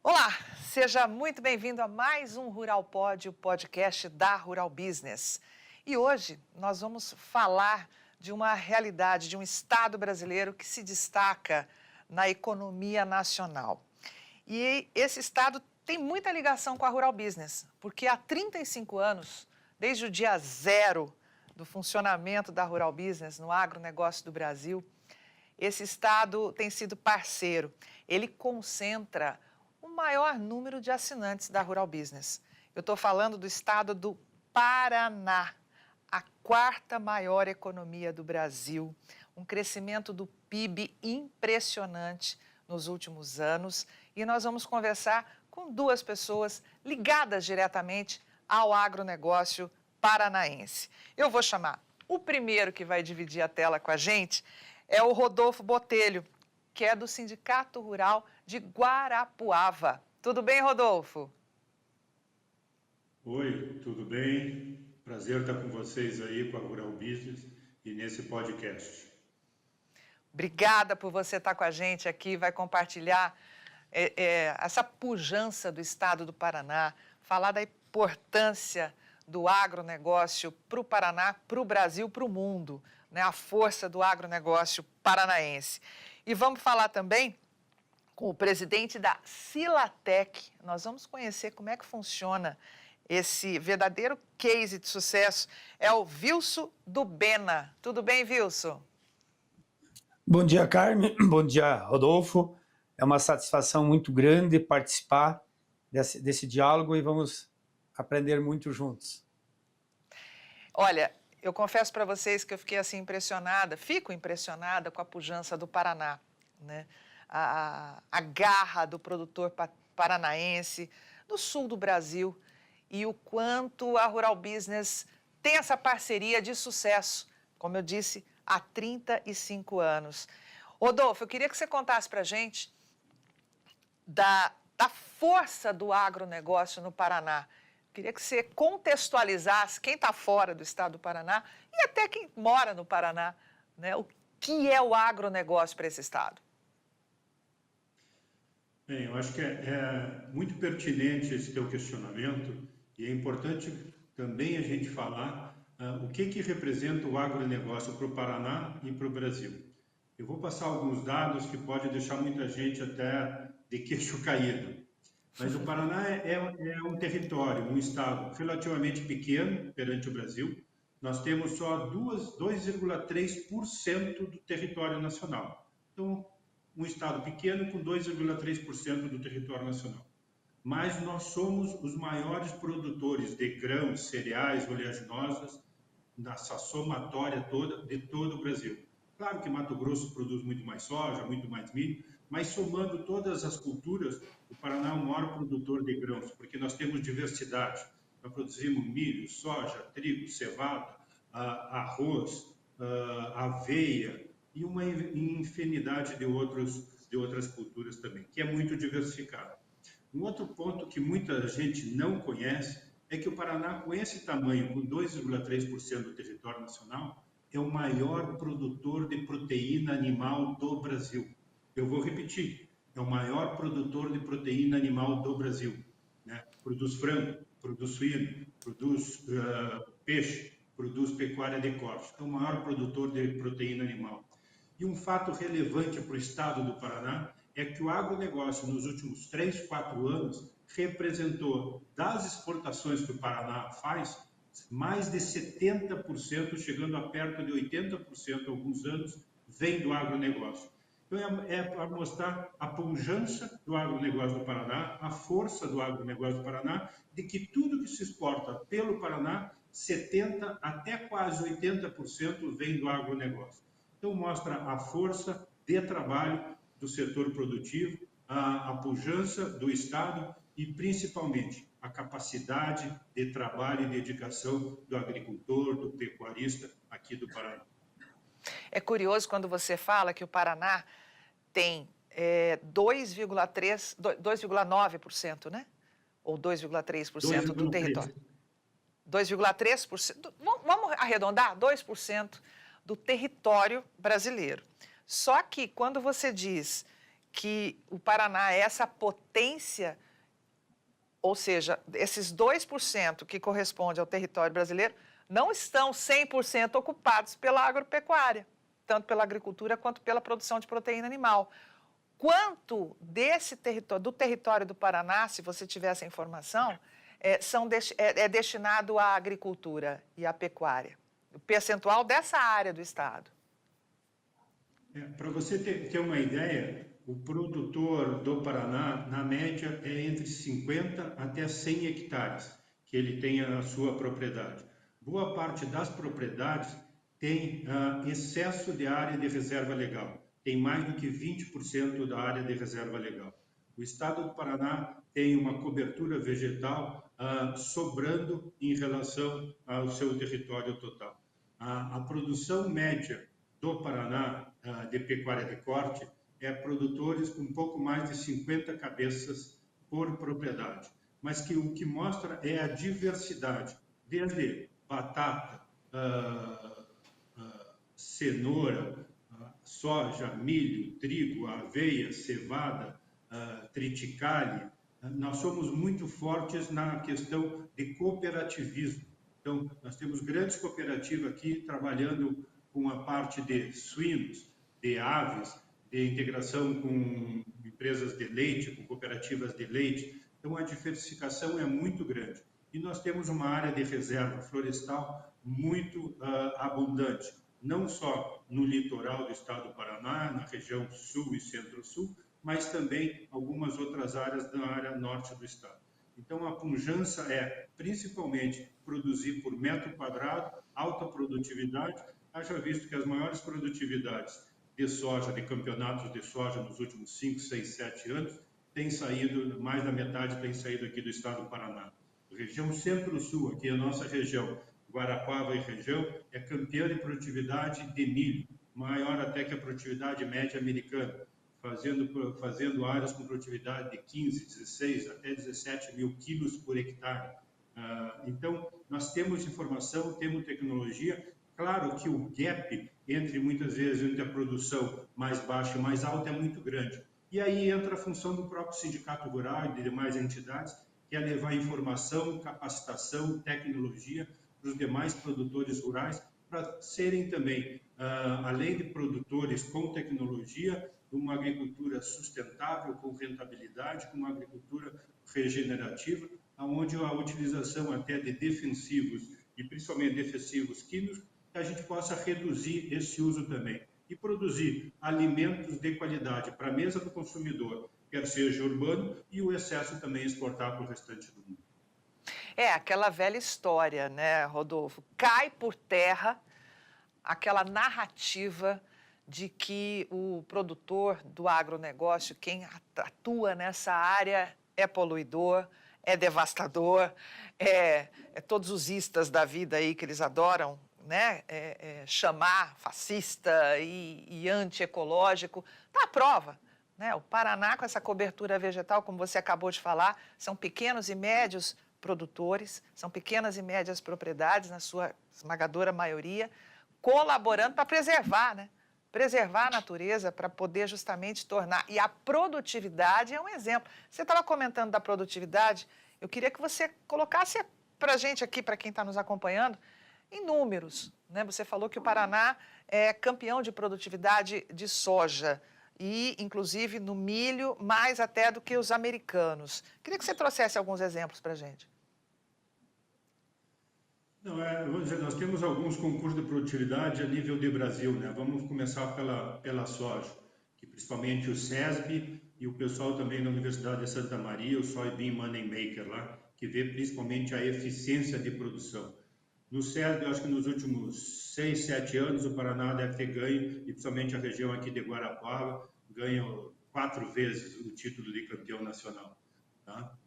Olá, seja muito bem-vindo a mais um Rural Pod, o podcast da Rural Business. E hoje nós vamos falar de uma realidade, de um estado brasileiro que se destaca na economia nacional. E esse estado tem muita ligação com a Rural Business, porque há 35 anos, desde o dia zero do funcionamento da Rural Business no agronegócio do Brasil, esse estado tem sido parceiro. Ele concentra o maior número de assinantes da Rural Business. Eu estou falando do estado do Paraná, a quarta maior economia do Brasil, um crescimento do PIB impressionante nos últimos anos. E nós vamos conversar com duas pessoas ligadas diretamente ao agronegócio paranaense. Eu vou chamar o primeiro que vai dividir a tela com a gente, é o Rodolfo Botelho, que é do Sindicato Rural de Guarapuava. Tudo bem, Rodolfo? Oi, tudo bem? Prazer estar com vocês aí com a Rural Business e nesse podcast. Obrigada por você estar com a gente aqui, vai compartilhar essa pujança do estado do Paraná, falar da importância do agronegócio para o Paraná, para o Brasil, para o mundo, né? A força do agronegócio paranaense. E vamos falar também com o presidente da Silatec. Nós vamos conhecer como é que funciona esse verdadeiro case de sucesso. É o Vilso do Bena. Tudo bem, Vilso? Bom dia, Carmen. Bom dia, Rodolfo. É uma satisfação muito grande participar desse diálogo e vamos aprender muito juntos. Olha, eu confesso para vocês que eu fiquei assim impressionada, fico impressionada com a pujança do Paraná, né? A garra do produtor paranaense, do sul do Brasil, e o quanto a Rural Business tem essa parceria de sucesso, como eu disse, há 35 anos. Rodolfo, eu queria que você contasse para a gente da força do agronegócio no Paraná. Queria que você contextualizasse quem está fora do estado do Paraná e até quem mora no Paraná, né? O que é o agronegócio para esse estado? Bem, eu acho que é muito pertinente esse teu questionamento e é importante também a gente falar o que representa o agronegócio para o Paraná e para o Brasil. Eu vou passar alguns dados que podem deixar muita gente até de queixo caído. Mas o Paraná é um território, um estado relativamente pequeno perante o Brasil. Nós temos só 2,3% do território nacional. Então, um estado pequeno com 2,3% do território nacional. Mas nós somos os maiores produtores de grãos, cereais, oleaginosas, nessa somatória toda de todo o Brasil. Claro que Mato Grosso produz muito mais soja, muito mais milho, mas somando todas as culturas, o Paraná é o maior produtor de grãos, porque nós temos diversidade. Nós produzimos milho, soja, trigo, cevada, arroz, aveia e uma infinidade de outras culturas também, que é muito diversificado. Um outro ponto que muita gente não conhece é que o Paraná, com esse tamanho, com 2,3% do território nacional, é o maior produtor de proteína animal do Brasil. Eu vou repetir, é o maior produtor de proteína animal do Brasil. Né? Produz frango, produz suíno, produz peixe, produz pecuária de corte. É o maior produtor de proteína animal. E um fato relevante para o estado do Paraná é que o agronegócio, nos últimos 3, 4 anos, representou das exportações que o Paraná faz, mais de 70%, chegando a perto de 80% alguns anos, vem do agronegócio. Então, é para mostrar a pujança do agronegócio do Paraná, a força do agronegócio do Paraná, de que tudo que se exporta pelo Paraná, 70% até quase 80% vem do agronegócio. Então, mostra a força de trabalho do setor produtivo, a pujança do Estado e, principalmente, a capacidade de trabalho e dedicação do agricultor, do pecuarista aqui do Paraná. É curioso quando você fala que o Paraná tem 2,9%, né? Ou 2,3% do território. 2,3%, vamos arredondar, 2% do território brasileiro. Só que quando você diz que o Paraná é essa potência, ou seja, esses 2% que corresponde ao território brasileiro, não estão 100% ocupados pela agropecuária, tanto pela agricultura quanto pela produção de proteína animal. Quanto do território do Paraná, se você tiver essa informação, é destinado à agricultura e à pecuária? O percentual dessa área do estado? Para você ter uma ideia, o produtor do Paraná, na média, é entre 50 até 100 hectares que ele tem a sua propriedade. Boa parte das propriedades tem excesso de área de reserva legal, tem mais do que 20% da área de reserva legal. O estado do Paraná tem uma cobertura vegetal sobrando em relação ao seu território total. A produção média do Paraná de pecuária de corte é produtores com um pouco mais de 50 cabeças por propriedade, mas que o que mostra é a diversidade, desde batata, cenoura, soja, milho, trigo, aveia, cevada, triticale. Nós somos muito fortes na questão de cooperativismo. Então, nós temos grandes cooperativas aqui trabalhando com a parte de suínos, de aves, de integração com empresas de leite, com cooperativas de leite. Então, a diversificação é muito grande. E nós temos uma área de reserva florestal muito abundante, não só no litoral do estado do Paraná, na região sul e centro-sul, mas também algumas outras áreas da área norte do estado. Então, a pujança é principalmente produzir por metro quadrado, alta produtividade. Haja visto que as maiores produtividades de soja, de campeonatos de soja nos últimos 5, 6, 7 anos, tem saído, mais da metade tem saído aqui do estado do Paraná. A região centro-sul, aqui a nossa região, Guarapuava e região, é campeã de produtividade de milho, maior até que a produtividade média americana, fazendo áreas com produtividade de 15, 16, até 17 mil quilos por hectare. Então, nós temos informação, temos tecnologia. Claro que o gap muitas vezes, entre a produção mais baixa e mais alta é muito grande. E aí entra a função do próprio sindicato rural e de demais entidades, que é levar informação, capacitação, tecnologia para os demais produtores rurais, para serem também, além de produtores com tecnologia, uma agricultura sustentável, com rentabilidade, com uma agricultura regenerativa, onde a utilização até de defensivos, e principalmente defensivos químicos, que a gente possa reduzir esse uso também e produzir alimentos de qualidade para a mesa do consumidor, quer seja urbano, e o excesso também exportar para o restante do mundo. É aquela velha história, né, Rodolfo? Cai por terra aquela narrativa de que o produtor do agronegócio, quem atua nessa área, é poluidor, é devastador, é todos os istas da vida aí que eles adoram, né, chamar fascista e antiecológico. Está à prova. Né? O Paraná, com essa cobertura vegetal, como você acabou de falar, são pequenos e médios produtores, são pequenas e médias propriedades, na sua esmagadora maioria, colaborando para preservar, né? Preservar a natureza para poder justamente tornar. E a produtividade é um exemplo. Você estava comentando da produtividade, eu queria que você colocasse para a gente aqui, para quem está nos acompanhando, em números. Né? Você falou que o Paraná é campeão de produtividade de soja e, inclusive, no milho, mais até do que os americanos. Queria que você trouxesse alguns exemplos para a gente. Não, vamos dizer, nós temos alguns concursos de produtividade a nível de Brasil, né? Vamos começar pela soja, que principalmente o SESB e o pessoal também da Universidade de Santa Maria, o Soybean Moneymaker lá, que vê principalmente a eficiência de produção. No SESB, eu acho que nos últimos 6, 7 anos, o Paraná deve ter ganho, e principalmente a região aqui de Guarapuava, ganhou 4 vezes o título de campeão nacional. Tá?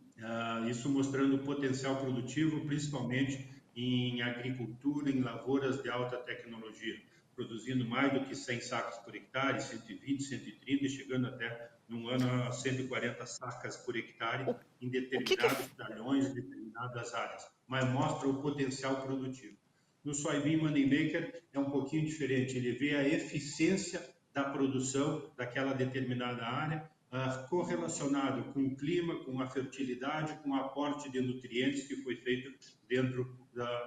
Isso mostrando o potencial produtivo, principalmente em agricultura, em lavouras de alta tecnologia, produzindo mais do que 100 sacos por hectare, 120, 130, chegando até, num ano, a 140 sacas por hectare em determinados talhões, em determinadas áreas, mas mostra o potencial produtivo. No Soybean Moneymaker é um pouquinho diferente, ele vê a eficiência da produção daquela determinada área correlacionado com o clima, com a fertilidade, com o aporte de nutrientes que foi feito dentro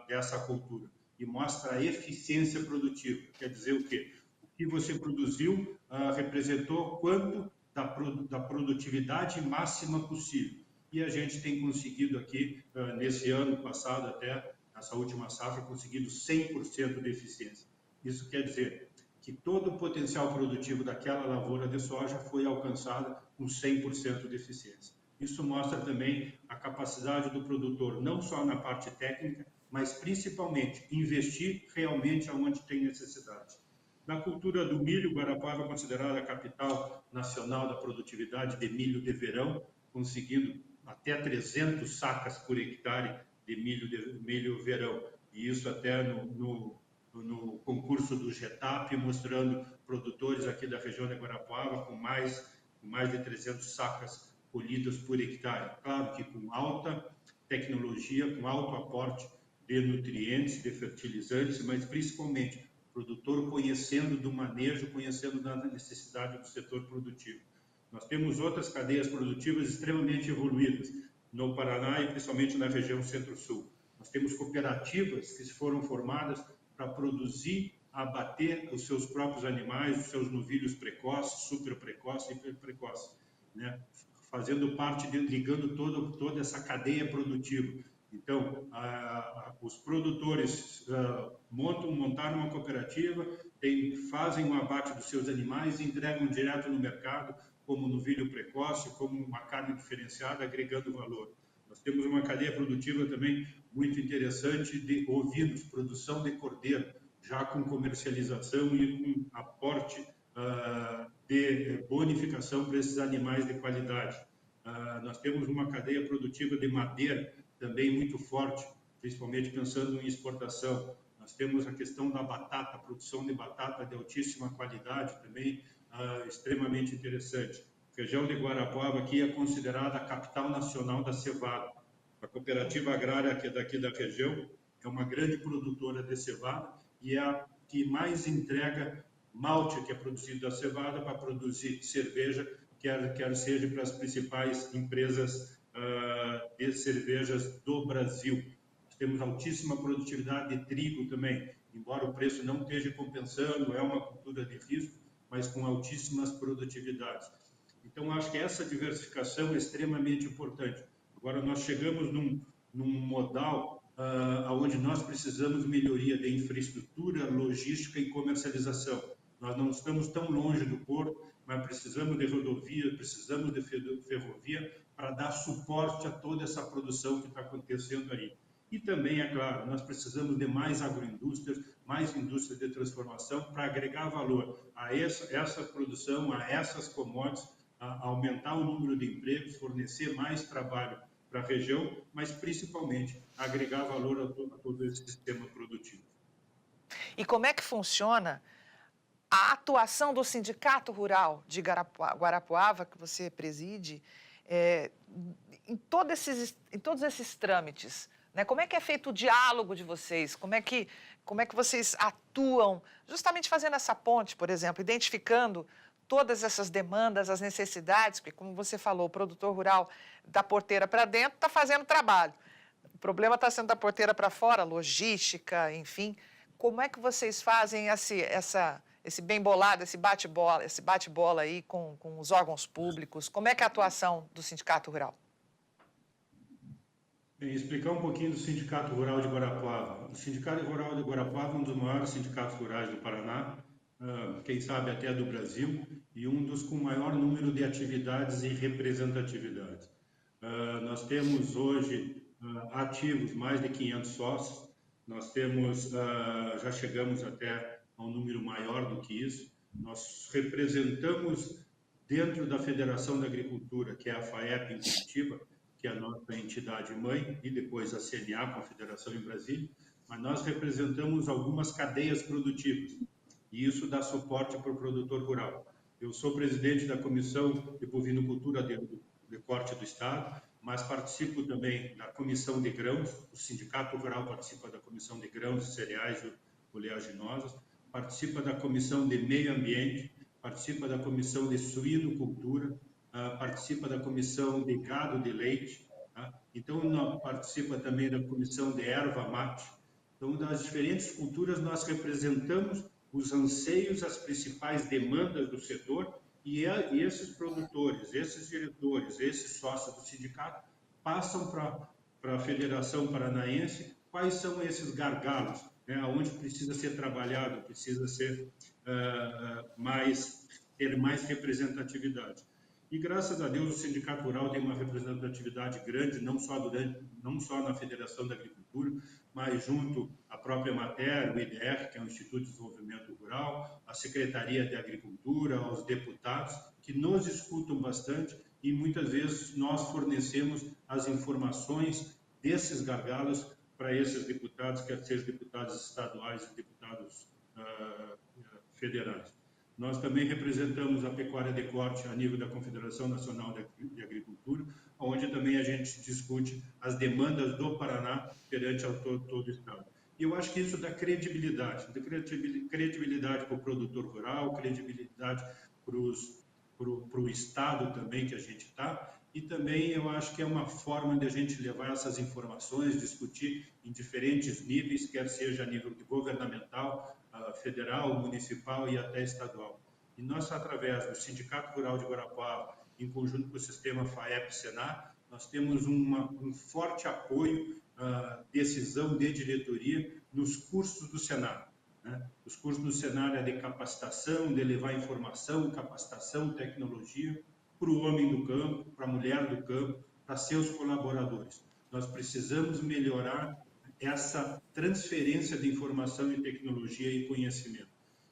dessa cultura. E mostra a eficiência produtiva. Quer dizer o quê? O que você produziu representou quanto da produtividade máxima possível. E a gente tem conseguido aqui, nesse ano passado até essa última safra, conseguido 100% de eficiência. Isso quer dizer que todo o potencial produtivo daquela lavoura de soja foi alcançado com 100% de eficiência. Isso mostra também a capacidade do produtor, não só na parte técnica, mas principalmente investir realmente onde tem necessidade. Na cultura do milho, Guarapuava é considerada a capital nacional da produtividade de milho de verão, conseguindo até 300 sacas por hectare de milho verão. E isso até no concurso do GETAP, mostrando produtores aqui da região de Guarapuava com mais de 300 sacas colhidas por hectare. Claro que com alta tecnologia, com alto aporte de nutrientes, de fertilizantes, mas principalmente o produtor conhecendo do manejo, conhecendo da necessidade do setor produtivo. Nós temos outras cadeias produtivas extremamente evoluídas no Paraná e principalmente na região Centro-Sul. Nós temos cooperativas que foram formadas para produzir, abater os seus próprios animais, os seus novilhos precoces, super precoces e hiper precoces, né? Fazendo parte, ligando toda essa cadeia produtiva. Então, os produtores montaram uma cooperativa, fazem um abate dos seus animais e entregam direto no mercado, como novilho precoce, como uma carne diferenciada, agregando valor. Nós temos uma cadeia produtiva também muito interessante de ovinos, produção de cordeiro, já com comercialização e com aporte de bonificação para esses animais de qualidade. Nós temos uma cadeia produtiva de madeira também muito forte, principalmente pensando em exportação. Nós temos a questão da batata, a produção de batata de altíssima qualidade também extremamente interessante. A região de Guarapuava aqui é considerada a capital nacional da cevada. A cooperativa agrária que é daqui da região é uma grande produtora de cevada e é a que mais entrega malte que é produzido da cevada para produzir cerveja, quer seja para as principais empresas de cervejas do Brasil. Nós temos altíssima produtividade de trigo também, embora o preço não esteja compensando, é uma cultura de risco, mas com altíssimas produtividades. Então, acho que essa diversificação é extremamente importante. Agora, nós chegamos num modal onde nós precisamos de melhoria de infraestrutura, logística e comercialização. Nós não estamos tão longe do porto, mas precisamos de rodovia, precisamos de ferrovia para dar suporte a toda essa produção que está acontecendo aí. E também, é claro, nós precisamos de mais agroindústrias, mais indústrias de transformação para agregar valor a essa produção, a essas commodities, a aumentar o número de empregos, fornecer mais trabalho para a região, mas principalmente agregar valor a todo esse sistema produtivo. E como é que funciona a atuação do Sindicato Rural de Guarapuava, que você preside, em todos esses trâmites? Né? Como é que é feito o diálogo de vocês? Como é que vocês atuam, justamente fazendo essa ponte, por exemplo, identificando todas essas demandas, as necessidades, porque, como você falou, o produtor rural da porteira para dentro está fazendo trabalho. O problema está sendo da porteira para fora, logística, enfim. Como é que vocês fazem esse bem bolado, esse bate-bola aí com os órgãos públicos? Como é que é a atuação do Sindicato Rural? Bem, explicar um pouquinho do Sindicato Rural de Guarapuava. O Sindicato Rural de Guarapuava é um dos maiores sindicatos rurais do Paraná, quem sabe até do Brasil, e um dos com maior número de atividades e representatividades. Nós temos hoje ativos mais de 500 sócios, nós temos, já chegamos até a um número maior do que isso, nós representamos dentro da Federação da Agricultura, que é a FAEP em Curitiba, que é a nossa entidade mãe, e depois a CNA, Confederação em Brasília, mas nós representamos algumas cadeias produtivas, e isso dá suporte para o produtor rural. Eu sou presidente da Comissão de Bovinocultura de Corte do Estado, mas participo também da Comissão de Grãos, o Sindicato Rural participa da Comissão de Grãos, Cereais e Oleaginosas, participa da Comissão de Meio Ambiente, participa da Comissão de Suinocultura, participa da comissão de gado de leite, tá? Então participa também da comissão de erva mate. Então, das diferentes culturas, nós representamos os anseios, as principais demandas do setor, e esses produtores, esses diretores, esses sócios do sindicato passam para a Federação Paranaense quais são esses gargalos, né, onde precisa ser trabalhado, precisa ser ter mais representatividade. E graças a Deus o Sindicato Rural tem uma representatividade grande, não só na Federação da Agricultura, mas junto à própria Emater, o IDR, que é o Instituto de Desenvolvimento Rural, a Secretaria de Agricultura, aos deputados, que nos escutam bastante e muitas vezes nós fornecemos as informações desses gargalos para esses deputados, quer sejam deputados estaduais e deputados federais. Nós também representamos a pecuária de corte a nível da Confederação Nacional de Agricultura, onde também a gente discute as demandas do Paraná perante todo o Estado. E eu acho que isso dá credibilidade para o produtor rural, credibilidade para o Estado também que a gente está, e também eu acho que é uma forma de a gente levar essas informações, discutir em diferentes níveis, quer seja a nível governamental, federal, municipal e até estadual. E nós, através do Sindicato Rural de Guarapuava, em conjunto com o sistema FAEP-Senar, nós temos um forte apoio, decisão de diretoria nos cursos do Senar. Né? Os cursos do Senar é de capacitação, de levar informação, capacitação, tecnologia para o homem do campo, para a mulher do campo, para seus colaboradores. Nós precisamos melhorar essa transferência de informação e tecnologia e conhecimento.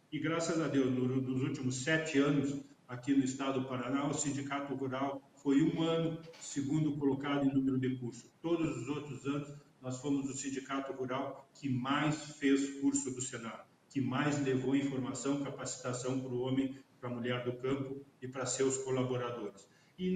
E graças a Deus, nos últimos 7 anos, aqui no estado do Paraná, o Sindicato Rural foi um ano segundo colocado em número de curso. Todos os outros anos, nós fomos o Sindicato Rural que mais fez curso do Senar, que mais levou informação, capacitação para o homem, para a mulher do campo e para seus colaboradores. E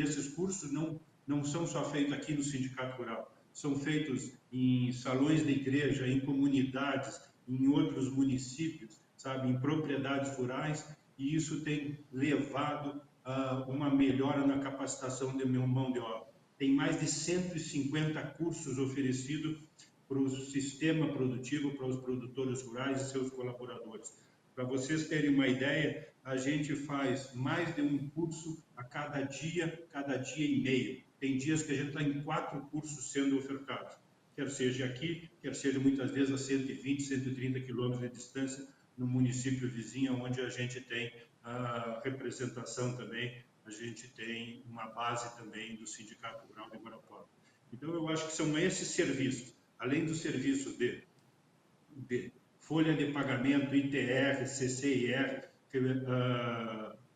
esses cursos não são só feitos aqui no Sindicato Rural, são feitos em salões de igreja, em comunidades, em outros municípios, sabe, em propriedades rurais, e isso tem levado a uma melhora na capacitação de mão de obra. Tem mais de 150 cursos oferecidos para o sistema produtivo, para os produtores rurais e seus colaboradores. Para vocês terem uma ideia, a gente faz mais de um curso a cada dia e meio. Tem dias que a gente está em 4 cursos sendo ofertados, quer seja aqui, quer seja muitas vezes a 120, 130 quilômetros de distância, no município vizinho, onde a gente tem a representação também, a gente tem uma base também do Sindicato Rural de Guarapuava. Então, eu acho que são esses serviços, além dos serviços de folha de pagamento, ITR, CCIR,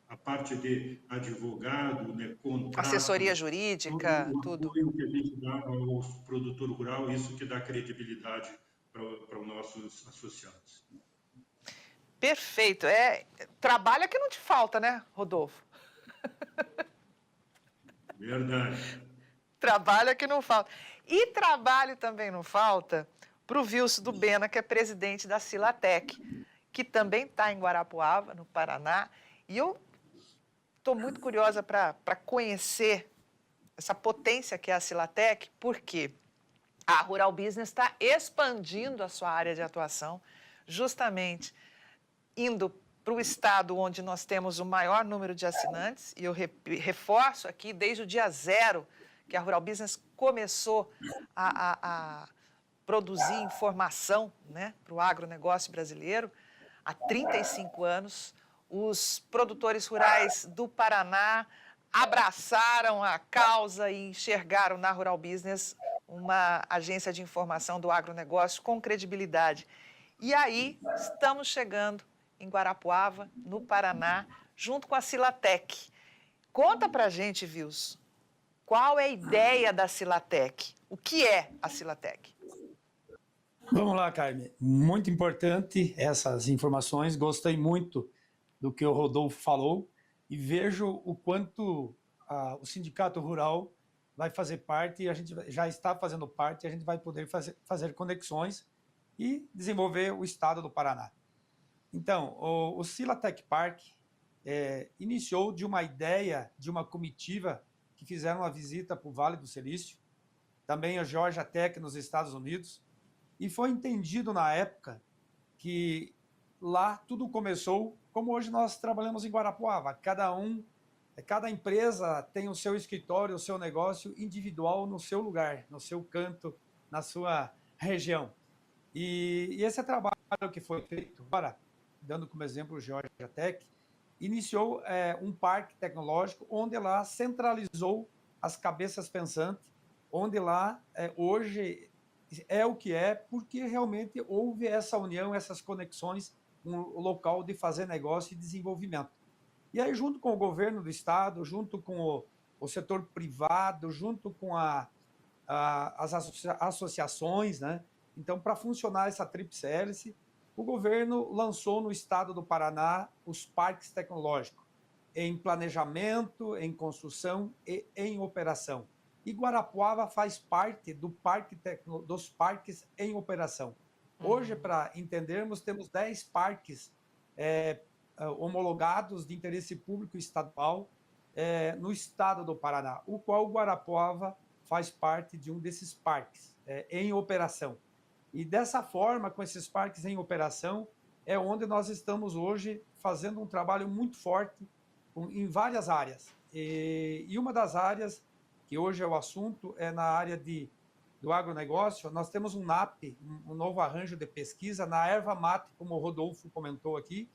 a parte de advogado, né, contrato, assessoria jurídica, tudo. O apoio que a gente dá ao produtor rural, isso que dá credibilidade para os nossos associados. Perfeito. Trabalho que não te falta, né, Rodolfo? Verdade. Trabalho que não falta. E trabalho também não falta para o Vilso do Bena, que é presidente da Silatec, que também está em Guarapuava, no Paraná. E eu estou muito curiosa para conhecer essa potência que é a Silatec, porque a Rural Business está expandindo a sua área de atuação, justamente indo para o estado onde nós temos o maior número de assinantes, e eu reforço aqui, desde o dia 0, que a Rural Business começou a produzir informação, né, para o agronegócio brasileiro, há 35 anos, os produtores rurais do Paraná abraçaram a causa e enxergaram na Rural Business uma agência de informação do agronegócio com credibilidade. E aí estamos chegando em Guarapuava, no Paraná, junto com a Silatec. Conta pra gente, Vilso, qual é a ideia da Silatec? O que é a Silatec? Vamos lá, Carmen. Muito importante essas informações. Gostei muito do que o Rodolfo falou e vejo o quanto o Sindicato Rural vai fazer parte, e a gente já está fazendo parte, e a gente vai poder fazer conexões e desenvolver o estado do Paraná. Então, o Silatec Park iniciou de uma ideia de uma comitiva que fizeram uma visita para o Vale do Silício, também a Georgia Tech nos Estados Unidos, e foi entendido na época que lá tudo começou como hoje nós trabalhamos em Guarapuava. Cada empresa tem o seu escritório, o seu negócio individual no seu lugar, no seu canto, na sua região. E esse trabalho que foi feito agora, dando como exemplo o Georgia Tech, iniciou um parque tecnológico onde lá centralizou as cabeças pensantes, onde lá hoje é o que é, porque realmente houve essa união, essas conexões, um local de fazer negócio e desenvolvimento. E aí, junto com o governo do estado, junto com o setor privado, junto com as associações, né? Então, para funcionar essa tríplice hélice, o governo lançou no estado do Paraná os parques tecnológicos, em planejamento, em construção e em operação. E Guarapuava faz parte dos parques em operação. Hoje, para entendermos, temos 10 parques homologados de interesse público estadual no estado do Paraná, o qual Guarapuava faz parte de um desses parques em operação. E dessa forma, com esses parques em operação, é onde nós estamos hoje fazendo um trabalho muito forte em várias áreas. E uma das áreas que hoje é o assunto é na área do agronegócio. Nós temos um NAP, um novo arranjo de pesquisa na erva mate, como o Rodolfo comentou aqui,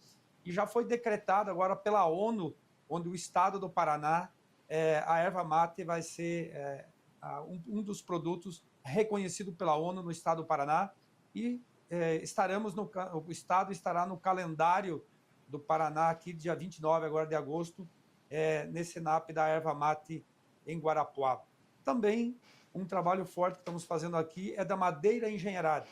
e já foi decretado agora pela ONU, onde o estado do Paraná, a erva mate vai ser um dos produtos reconhecido pela ONU no estado do Paraná, e o estado estará no calendário do Paraná aqui, dia 29 agora de agosto, nesse NAP da erva mate em Guarapuava. Também um trabalho forte que estamos fazendo aqui é da madeira engenheirada.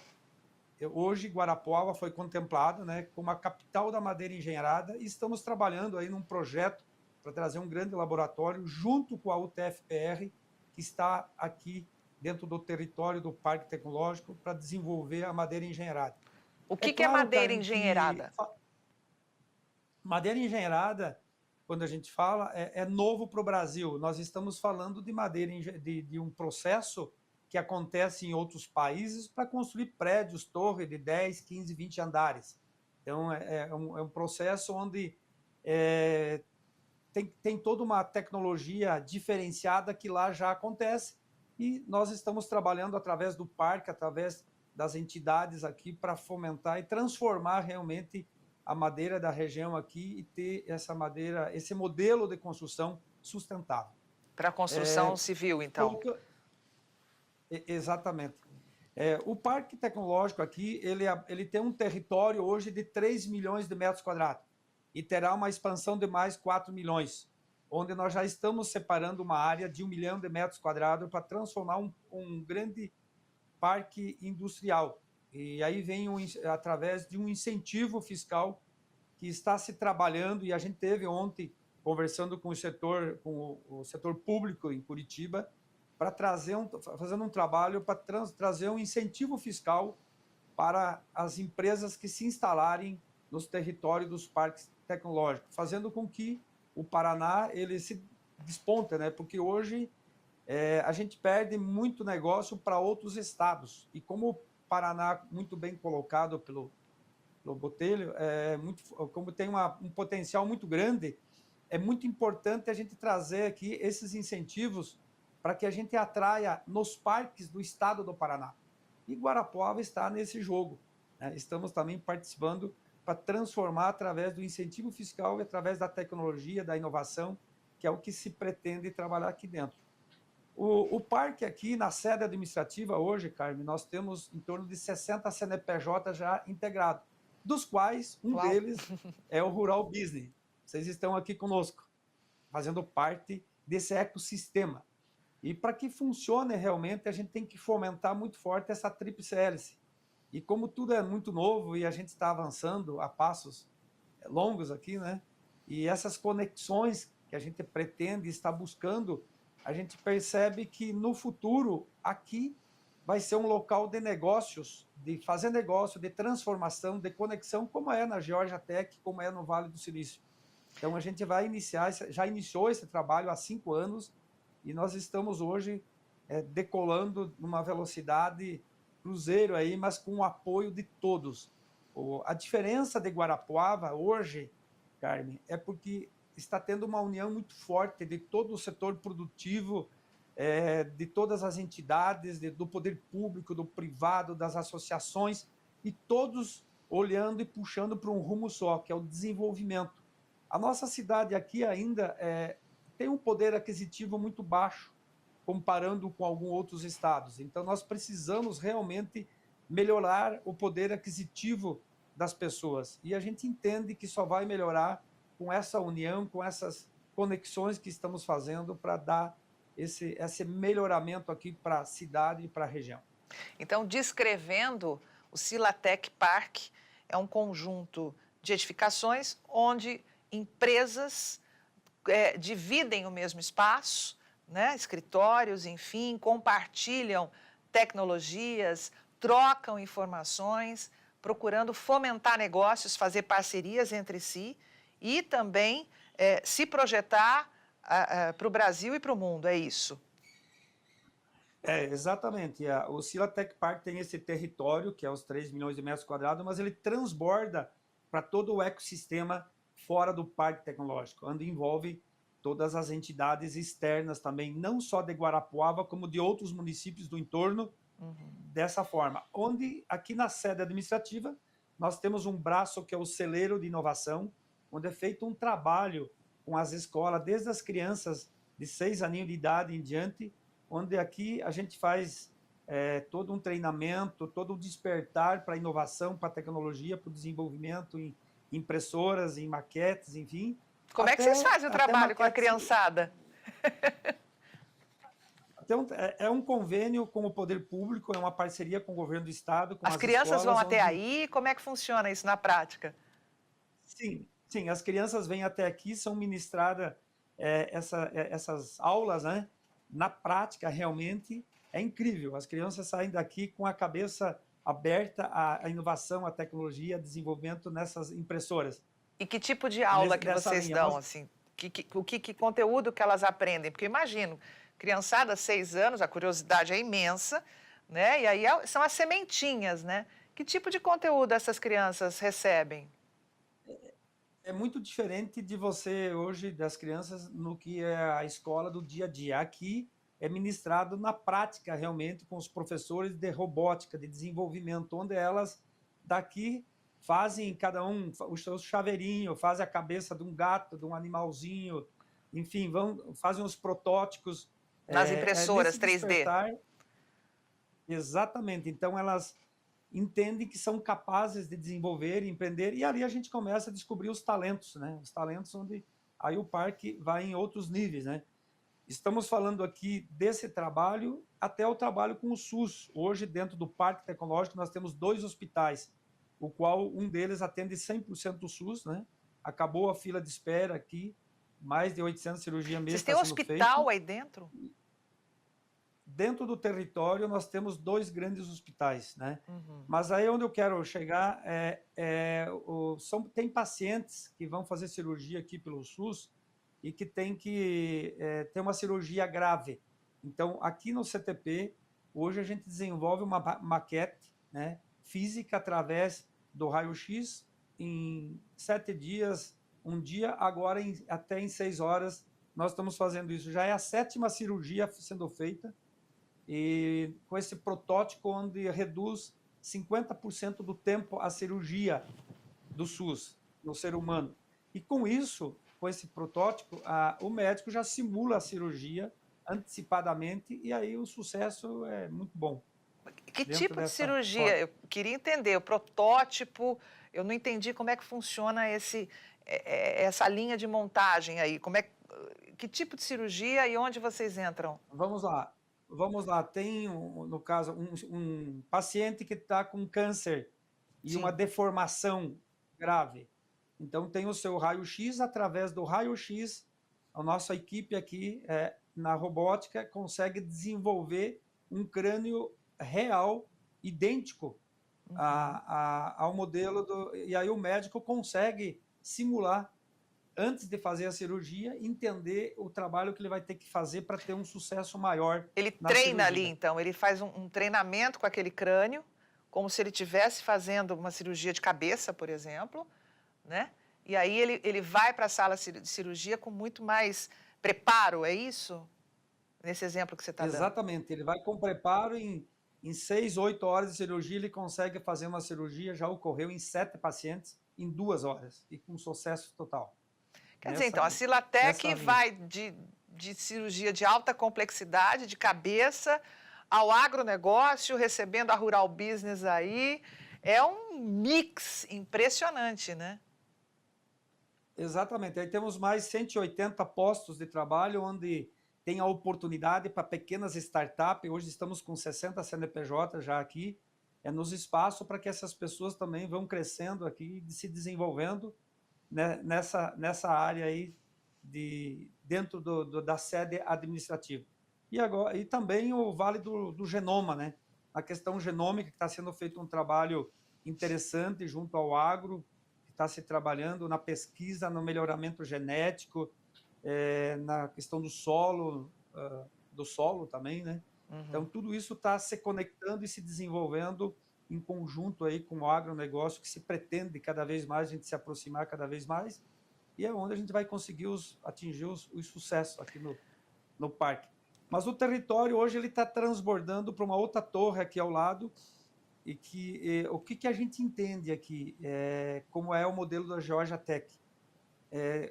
Hoje, Guarapuava foi contemplado, né, como a capital da madeira engenheirada, e estamos trabalhando aí num projeto para trazer um grande laboratório junto com a UTFPR, que está aqui dentro do território do Parque Tecnológico, para desenvolver a madeira engenheirada. O que é madeira Carmen, engenheirada? Madeira engenheirada, quando a gente fala, é novo para o Brasil. Nós estamos falando de madeira, de um processo que acontece em outros países para construir prédios, torres de 10, 15, 20 andares. Então, é um processo onde tem toda uma tecnologia diferenciada que lá já acontece, e nós estamos trabalhando através do parque, através das entidades aqui, para fomentar e transformar realmente a madeira da região aqui e ter essa madeira, esse modelo de construção sustentável. Para a construção civil, então. Exatamente. O Parque Tecnológico aqui, ele tem um território hoje de 3 milhões de metros quadrados e terá uma expansão de mais 4 milhões, onde nós já estamos separando uma área de 1 milhão de metros quadrados para transformar um grande parque industrial. E aí vem através de um incentivo fiscal que está se trabalhando, e a gente teve ontem conversando com o setor público em Curitiba, para fazendo um trabalho para trazer um incentivo fiscal para as empresas que se instalarem nos territórios dos parques tecnológicos, fazendo com que o Paraná ele se desponte, né? Porque hoje a gente perde muito negócio para outros estados, e como o Paraná, muito bem colocado pelo Botelho, como tem um potencial muito grande, é muito importante a gente trazer aqui esses incentivos para que a gente atraia nos parques do estado do Paraná. E Guarapuava está nesse jogo, né? Estamos também participando para transformar através do incentivo fiscal e através da tecnologia, da inovação, que é o que se pretende trabalhar aqui dentro. O parque aqui, na sede administrativa hoje, Carmen, nós temos em torno de 60 CNPJ já integrados, dos quais um deles é o Rural Business. Vocês estão aqui conosco, fazendo parte desse ecossistema. E para que funcione realmente, a gente tem que fomentar muito forte essa tríplice hélice. E como tudo é muito novo e a gente está avançando a passos longos aqui, né? E essas conexões que a gente pretende e está buscando, a gente percebe que no futuro aqui vai ser um local de negócios, de fazer negócio, de transformação, de conexão, como é na Georgia Tech, como é no Vale do Silício. Então, a gente vai iniciar, já iniciou esse trabalho há 5 anos e nós estamos hoje decolando numa velocidade cruzeiro aí, mas com o apoio de todos. A diferença de Guarapuava hoje, Carmen, é porque está tendo uma união muito forte de todo o setor produtivo, de todas as entidades, do poder público, do privado, das associações, e todos olhando e puxando para um rumo só, que é o desenvolvimento. A nossa cidade aqui ainda tem um poder aquisitivo muito baixo, comparando com alguns outros estados. Então, nós precisamos realmente melhorar o poder aquisitivo das pessoas. E a gente entende que só vai melhorar com essa união, com essas conexões que estamos fazendo para dar esse melhoramento aqui para a cidade e para a região. Então, descrevendo, o Silatec Park é um conjunto de edificações onde empresas dividem o mesmo espaço, né? Escritórios, enfim, compartilham tecnologias, trocam informações, procurando fomentar negócios, fazer parcerias entre si e também se projetar para o Brasil e para o mundo, é isso? Exatamente. O Silatec Park tem esse território, que é os 3 milhões de metros quadrados, mas ele transborda para todo o ecossistema fora do parque tecnológico, onde envolve todas as entidades externas também, não só de Guarapuava, como de outros municípios do entorno, dessa forma. Onde, aqui na sede administrativa, nós temos um braço que é o celeiro de inovação, onde é feito um trabalho com as escolas, desde as crianças de 6 aninhos de idade em diante, onde aqui a gente faz todo um treinamento, todo um despertar para a inovação, para a tecnologia, para o desenvolvimento em impressoras, em maquetes, enfim. Como é que vocês fazem o trabalho com a criançada? É um convênio com o poder público, é uma parceria com o governo do estado, com as crianças vão até aí? Como é que funciona isso na prática? Sim, as crianças vêm até aqui, são ministradas essas aulas, né? Na prática, realmente, é incrível. As crianças saem daqui com a cabeça aberta à inovação, à tecnologia, ao desenvolvimento nessas impressoras. E que tipo de aula que vocês dão, assim? Que conteúdo que elas aprendem? Porque eu imagino, criançada, 6 anos, a curiosidade é imensa, né? E aí são as sementinhas, né? Que tipo de conteúdo essas crianças recebem? É muito diferente de você hoje, das crianças, no que é a escola do dia a dia. Aqui é ministrado na prática, realmente, com os professores de robótica, de desenvolvimento, onde elas daqui fazem cada um o seu chaveirinho, fazem a cabeça de um gato, de um animalzinho, enfim, fazem os protótipos. Nas impressoras 3D. Exatamente. Então, elas entendem que são capazes de desenvolver, empreender, e ali a gente começa a descobrir os talentos, né? Os talentos onde aí o parque vai em outros níveis, né? Estamos falando aqui desse trabalho até o trabalho com o SUS. Hoje, dentro do Parque Tecnológico, nós temos 2 hospitais, o qual um deles atende 100% do SUS, né? Acabou a fila de espera aqui, mais de 800 cirurgias mês. Vocês têm hospital aí dentro? Dentro do território, nós temos 2 grandes hospitais, né? Mas aí onde eu quero chegar tem pacientes que vão fazer cirurgia aqui pelo SUS e que tem que ter uma cirurgia grave. Então, aqui no CTP, hoje a gente desenvolve uma maquete, né, física através do raio-x em 7 dias, um dia, agora até em 6 horas nós estamos fazendo isso. Já é a 7ª cirurgia sendo feita, e com esse protótipo onde reduz 50% do tempo a cirurgia do SUS no ser humano. E com isso, com esse protótipo, o médico já simula a cirurgia antecipadamente e aí o sucesso é muito bom. Que tipo de cirurgia? Eu queria entender, o protótipo, eu não entendi como é que funciona essa linha de montagem aí. Que tipo de cirurgia e onde vocês entram? Vamos lá. Tem, no caso, um paciente que está com câncer e uma deformação grave. Então, tem o seu raio-x, através do raio-x, a nossa equipe aqui, na robótica, consegue desenvolver um crânio real, idêntico ao modelo e aí o médico consegue simular antes de fazer a cirurgia, entender o trabalho que ele vai ter que fazer para ter um sucesso maior Ele na treina cirurgia. ali, então, ele faz um treinamento com aquele crânio, como se ele estivesse fazendo uma cirurgia de cabeça, por exemplo, né? E aí ele vai para a sala de cirurgia com muito mais preparo, é isso? Nesse exemplo que você está dando. Exatamente, ele vai com preparo em 6, 8 horas de cirurgia, ele consegue fazer uma cirurgia, já ocorreu em 7 pacientes, em 2 horas, e com sucesso total. Quer dizer, então, a Silatec nessa linha. vai de cirurgia de alta complexidade, de cabeça, ao agronegócio, recebendo a Rural Business aí. É um mix impressionante, né? Exatamente, aí temos mais 180 postos de trabalho, onde tem a oportunidade para pequenas startups. Hoje estamos com 60 CNPJ já aqui, nos espaços para que essas pessoas também vão crescendo aqui, se desenvolvendo, né, nessa área aí dentro da sede administrativa. E também o Vale do Genoma, né? A questão genômica, que está sendo feito um trabalho interessante junto ao agro, que está se trabalhando na pesquisa, no melhoramento genético, na questão do solo também, né? Uhum. Então, tudo isso está se conectando e se desenvolvendo em conjunto aí com o agronegócio, que se pretende cada vez mais a gente se aproximar cada vez mais, e é onde a gente vai conseguir atingir os sucessos aqui no parque. Mas o território hoje ele está transbordando para uma outra torre aqui ao lado, e o que a gente entende aqui, como é o modelo da Georgia Tech.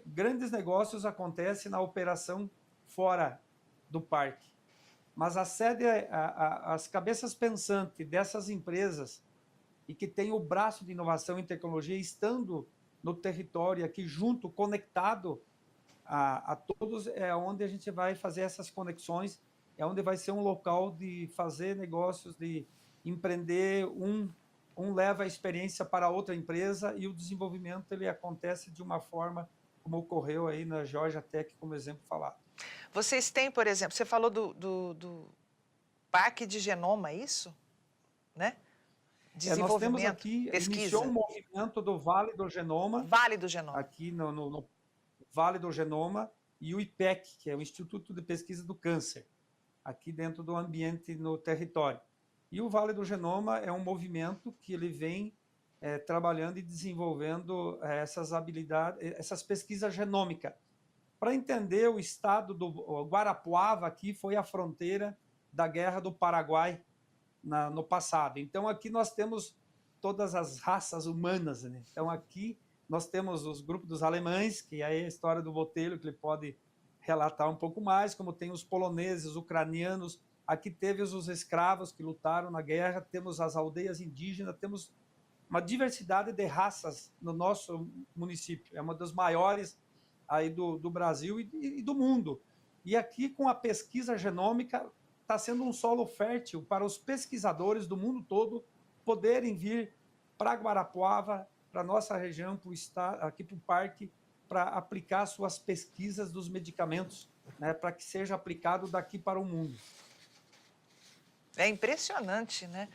Grandes negócios acontecem na operação fora do parque, mas a sede, as cabeças pensantes dessas empresas e que tem o braço de inovação e tecnologia estando no território aqui junto, conectado a todos, é onde a gente vai fazer essas conexões, é onde vai ser um local de fazer negócios, de empreender, um leva a experiência para outra empresa, e o desenvolvimento ele acontece de uma forma como ocorreu aí na Georgia Tech, como exemplo falado. Vocês têm, por exemplo, você falou do parque de genoma, isso? Né? Nós temos aqui, pesquisa. Iniciou um movimento do Vale do Genoma. Vale do Genoma. Aqui no Vale do Genoma, e o IPEC, que é o Instituto de Pesquisa do Câncer, aqui dentro do ambiente no território. E o Vale do Genoma é um movimento que ele vem trabalhando e desenvolvendo essas habilidades, essas pesquisas genômicas, para entender o estado do Guarapuava. Aqui foi a fronteira da Guerra do Paraguai no passado. Então aqui nós temos todas as raças humanas, né? Então aqui nós temos os grupos dos alemães, que aí é a história do Botelho, que ele pode relatar um pouco mais, como tem os poloneses, os ucranianos. Aqui teve os escravos que lutaram na guerra, temos as aldeias indígenas, temos uma diversidade de raças no nosso município. É uma das maiores aí do Brasil e do mundo. E aqui, com a pesquisa genômica, está sendo um solo fértil para os pesquisadores do mundo todo poderem vir para Guarapuava, para a nossa região, para o estado, aqui para o parque, para aplicar suas pesquisas dos medicamentos, né, para que seja aplicado daqui para o mundo. É impressionante, né?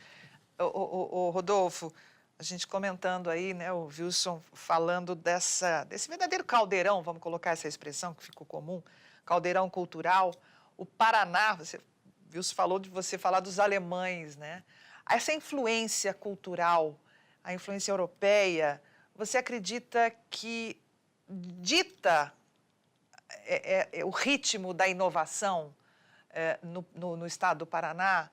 O Rodolfo, a gente comentando aí, né, o Wilson falando desse verdadeiro caldeirão, vamos colocar essa expressão que ficou comum, caldeirão cultural. O Paraná, Wilson falou de você falar dos alemães, né? Essa influência cultural, a influência europeia, você acredita que dita o ritmo da inovação no estado do Paraná?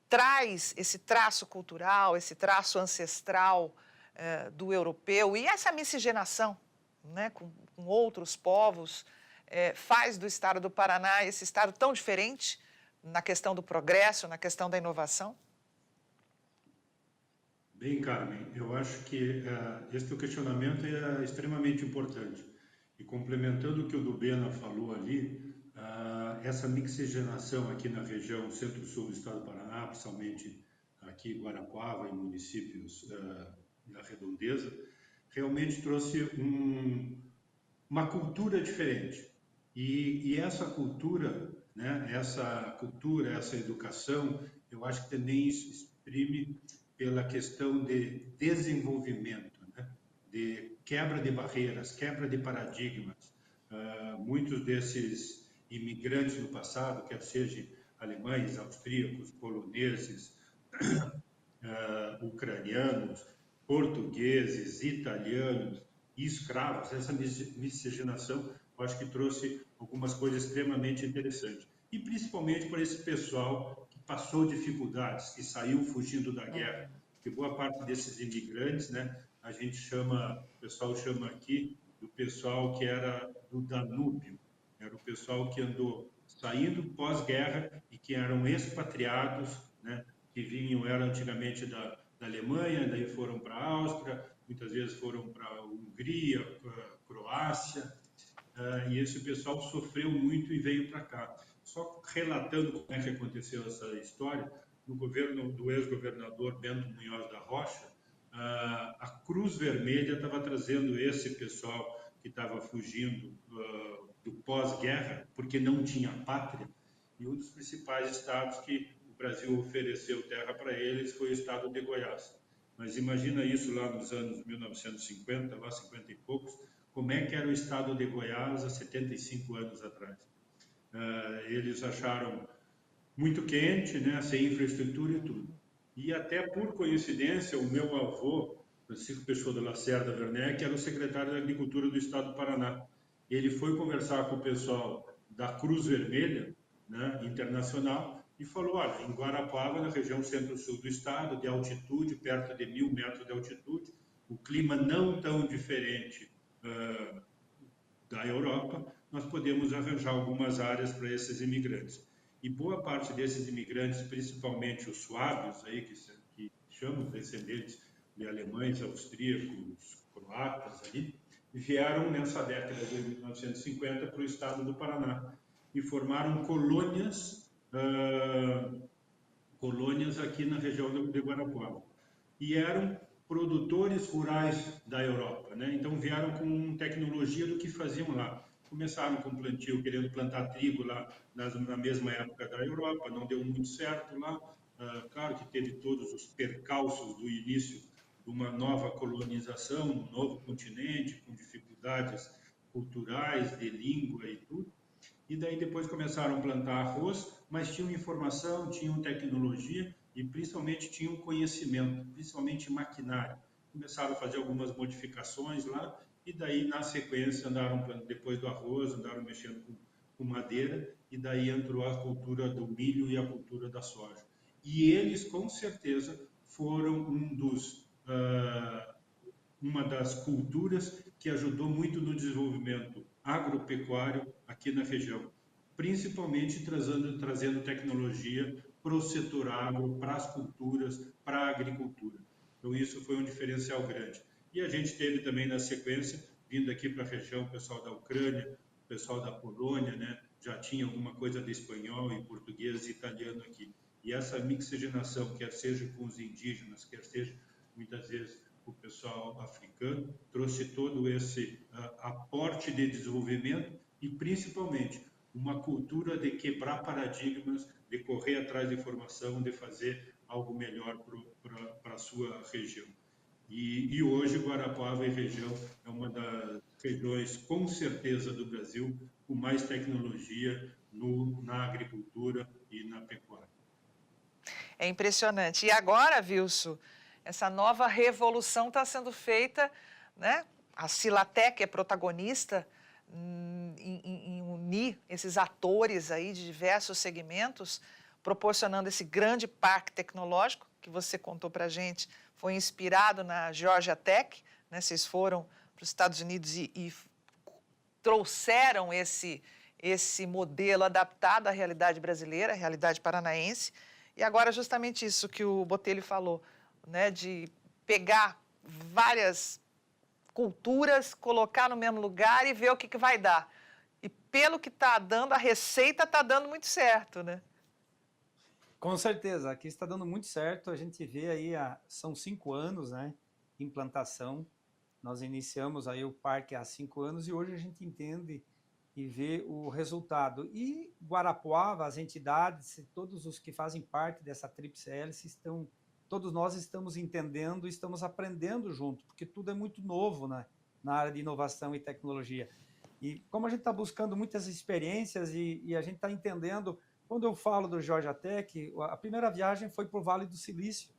Traz esse traço cultural, esse traço ancestral do europeu, e essa miscigenação, né, com outros povos, faz do estado do Paraná esse estado tão diferente na questão do progresso, na questão da inovação? Bem, Carmen, eu acho que esse teu questionamento é extremamente importante. E complementando o que o Dubena falou ali, essa mixigenação aqui na região centro-sul do estado do Paraná, principalmente aqui em Guarapuava e municípios da redondeza, realmente trouxe uma cultura diferente. E essa cultura, né, essa educação, eu acho que também se exprime pela questão de desenvolvimento, né, de quebra de barreiras, quebra de paradigmas. Muitos desses imigrantes no passado, quer sejam alemães, austríacos, poloneses, ucranianos, portugueses, italianos, escravos, essa miscigenação, eu acho que trouxe algumas coisas extremamente interessantes. E principalmente para esse pessoal que passou dificuldades, que saiu fugindo da guerra, que boa parte desses imigrantes, né, a gente chama, o pessoal chama aqui do pessoal que era do Danúbio, era o pessoal que andou saindo pós-guerra e que eram expatriados, né, que eram antigamente da Alemanha, daí foram para a Áustria, muitas vezes foram para a Hungria, Croácia, e esse pessoal sofreu muito e veio para cá. Só relatando como é que aconteceu essa história, no governo do ex-governador Bento Munhoz da Rocha, a Cruz Vermelha estava trazendo esse pessoal que estava fugindo do pós-guerra, porque não tinha pátria, e um dos principais estados que o Brasil ofereceu terra para eles foi o estado de Goiás. Mas imagina isso lá nos anos 1950, lá 50 e poucos, como é que era o estado de Goiás há 75 anos atrás. Eles acharam muito quente, né, sem infraestrutura e tudo. E até por coincidência, o meu avô, Francisco Peixoto de Lacerda Werneck, era o secretário da Agricultura do Estado do Paraná. Ele foi conversar com o pessoal da Cruz Vermelha, né, internacional, e falou, olha, em Guarapuava, na região centro-sul do estado, de altitude, perto de 1.000 metros de altitude, o clima não tão diferente da Europa, nós podemos arranjar algumas áreas para esses imigrantes. E boa parte desses imigrantes, principalmente os suábios, aí, que chamam descendentes de alemães, austríacos, croatas, ali, vieram nessa década de 1950 para o estado do Paraná e formaram colônias aqui na região de Guarapuava. E eram produtores rurais da Europa, né? Então vieram com tecnologia do que faziam lá. Começaram com plantio, querendo plantar trigo lá na mesma época da Europa, não deu muito certo lá. Claro que teve todos os percalços do início de uma nova colonização, um novo continente, com dificuldades culturais, de língua e tudo. E daí depois começaram a plantar arroz, mas tinham informação, tinham tecnologia e principalmente tinham conhecimento, principalmente maquinário. Começaram a fazer algumas modificações lá e daí na sequência andaram, depois do arroz, andaram mexendo com madeira e daí entrou a cultura do milho e a cultura da soja. E eles com certeza foram uma das culturas que ajudou muito no desenvolvimento agropecuário aqui na região, principalmente trazendo tecnologia para o setor agro, para as culturas, para a agricultura. Então isso foi um diferencial grande. E a gente teve também na sequência, vindo aqui para a região, o pessoal da Ucrânia, o pessoal da Polônia, né? Já tinha alguma coisa de espanhol e português e italiano aqui. E essa mixigenação, quer seja com os indígenas, quer seja muitas vezes o pessoal africano, trouxe todo esse aporte de desenvolvimento e, principalmente, uma cultura de quebrar paradigmas, de correr atrás de informação, de fazer algo melhor para a sua região. E hoje, Guarapuava e região é uma das regiões, com certeza, do Brasil, com mais tecnologia na agricultura e na pecuária. É impressionante. E agora, Wilson, essa nova revolução está sendo feita, né? A Silatec é protagonista em unir esses atores aí de diversos segmentos, proporcionando esse grande parque tecnológico que você contou para a gente, foi inspirado na Georgia Tech, né? Vocês foram para os Estados Unidos e trouxeram esse modelo adaptado à realidade brasileira, à realidade paranaense. E agora justamente isso que o Botelho falou, né, de pegar várias culturas, colocar no mesmo lugar e ver o que vai dar. E pelo que está dando, a receita está dando muito certo, né? Com certeza, aqui está dando muito certo. A gente vê aí, são 5 anos, né, de implantação. Nós iniciamos aí o parque há 5 anos e hoje a gente entende e vê o resultado. E Guarapuava, as entidades, todos os que fazem parte dessa tríplice hélice todos nós estamos entendendo, estamos aprendendo junto, porque tudo é muito novo, né? na área de inovação e tecnologia. E como a gente está buscando muitas experiências e a gente está entendendo, quando eu falo do Georgia Tech, a primeira viagem foi para o Vale do Silício.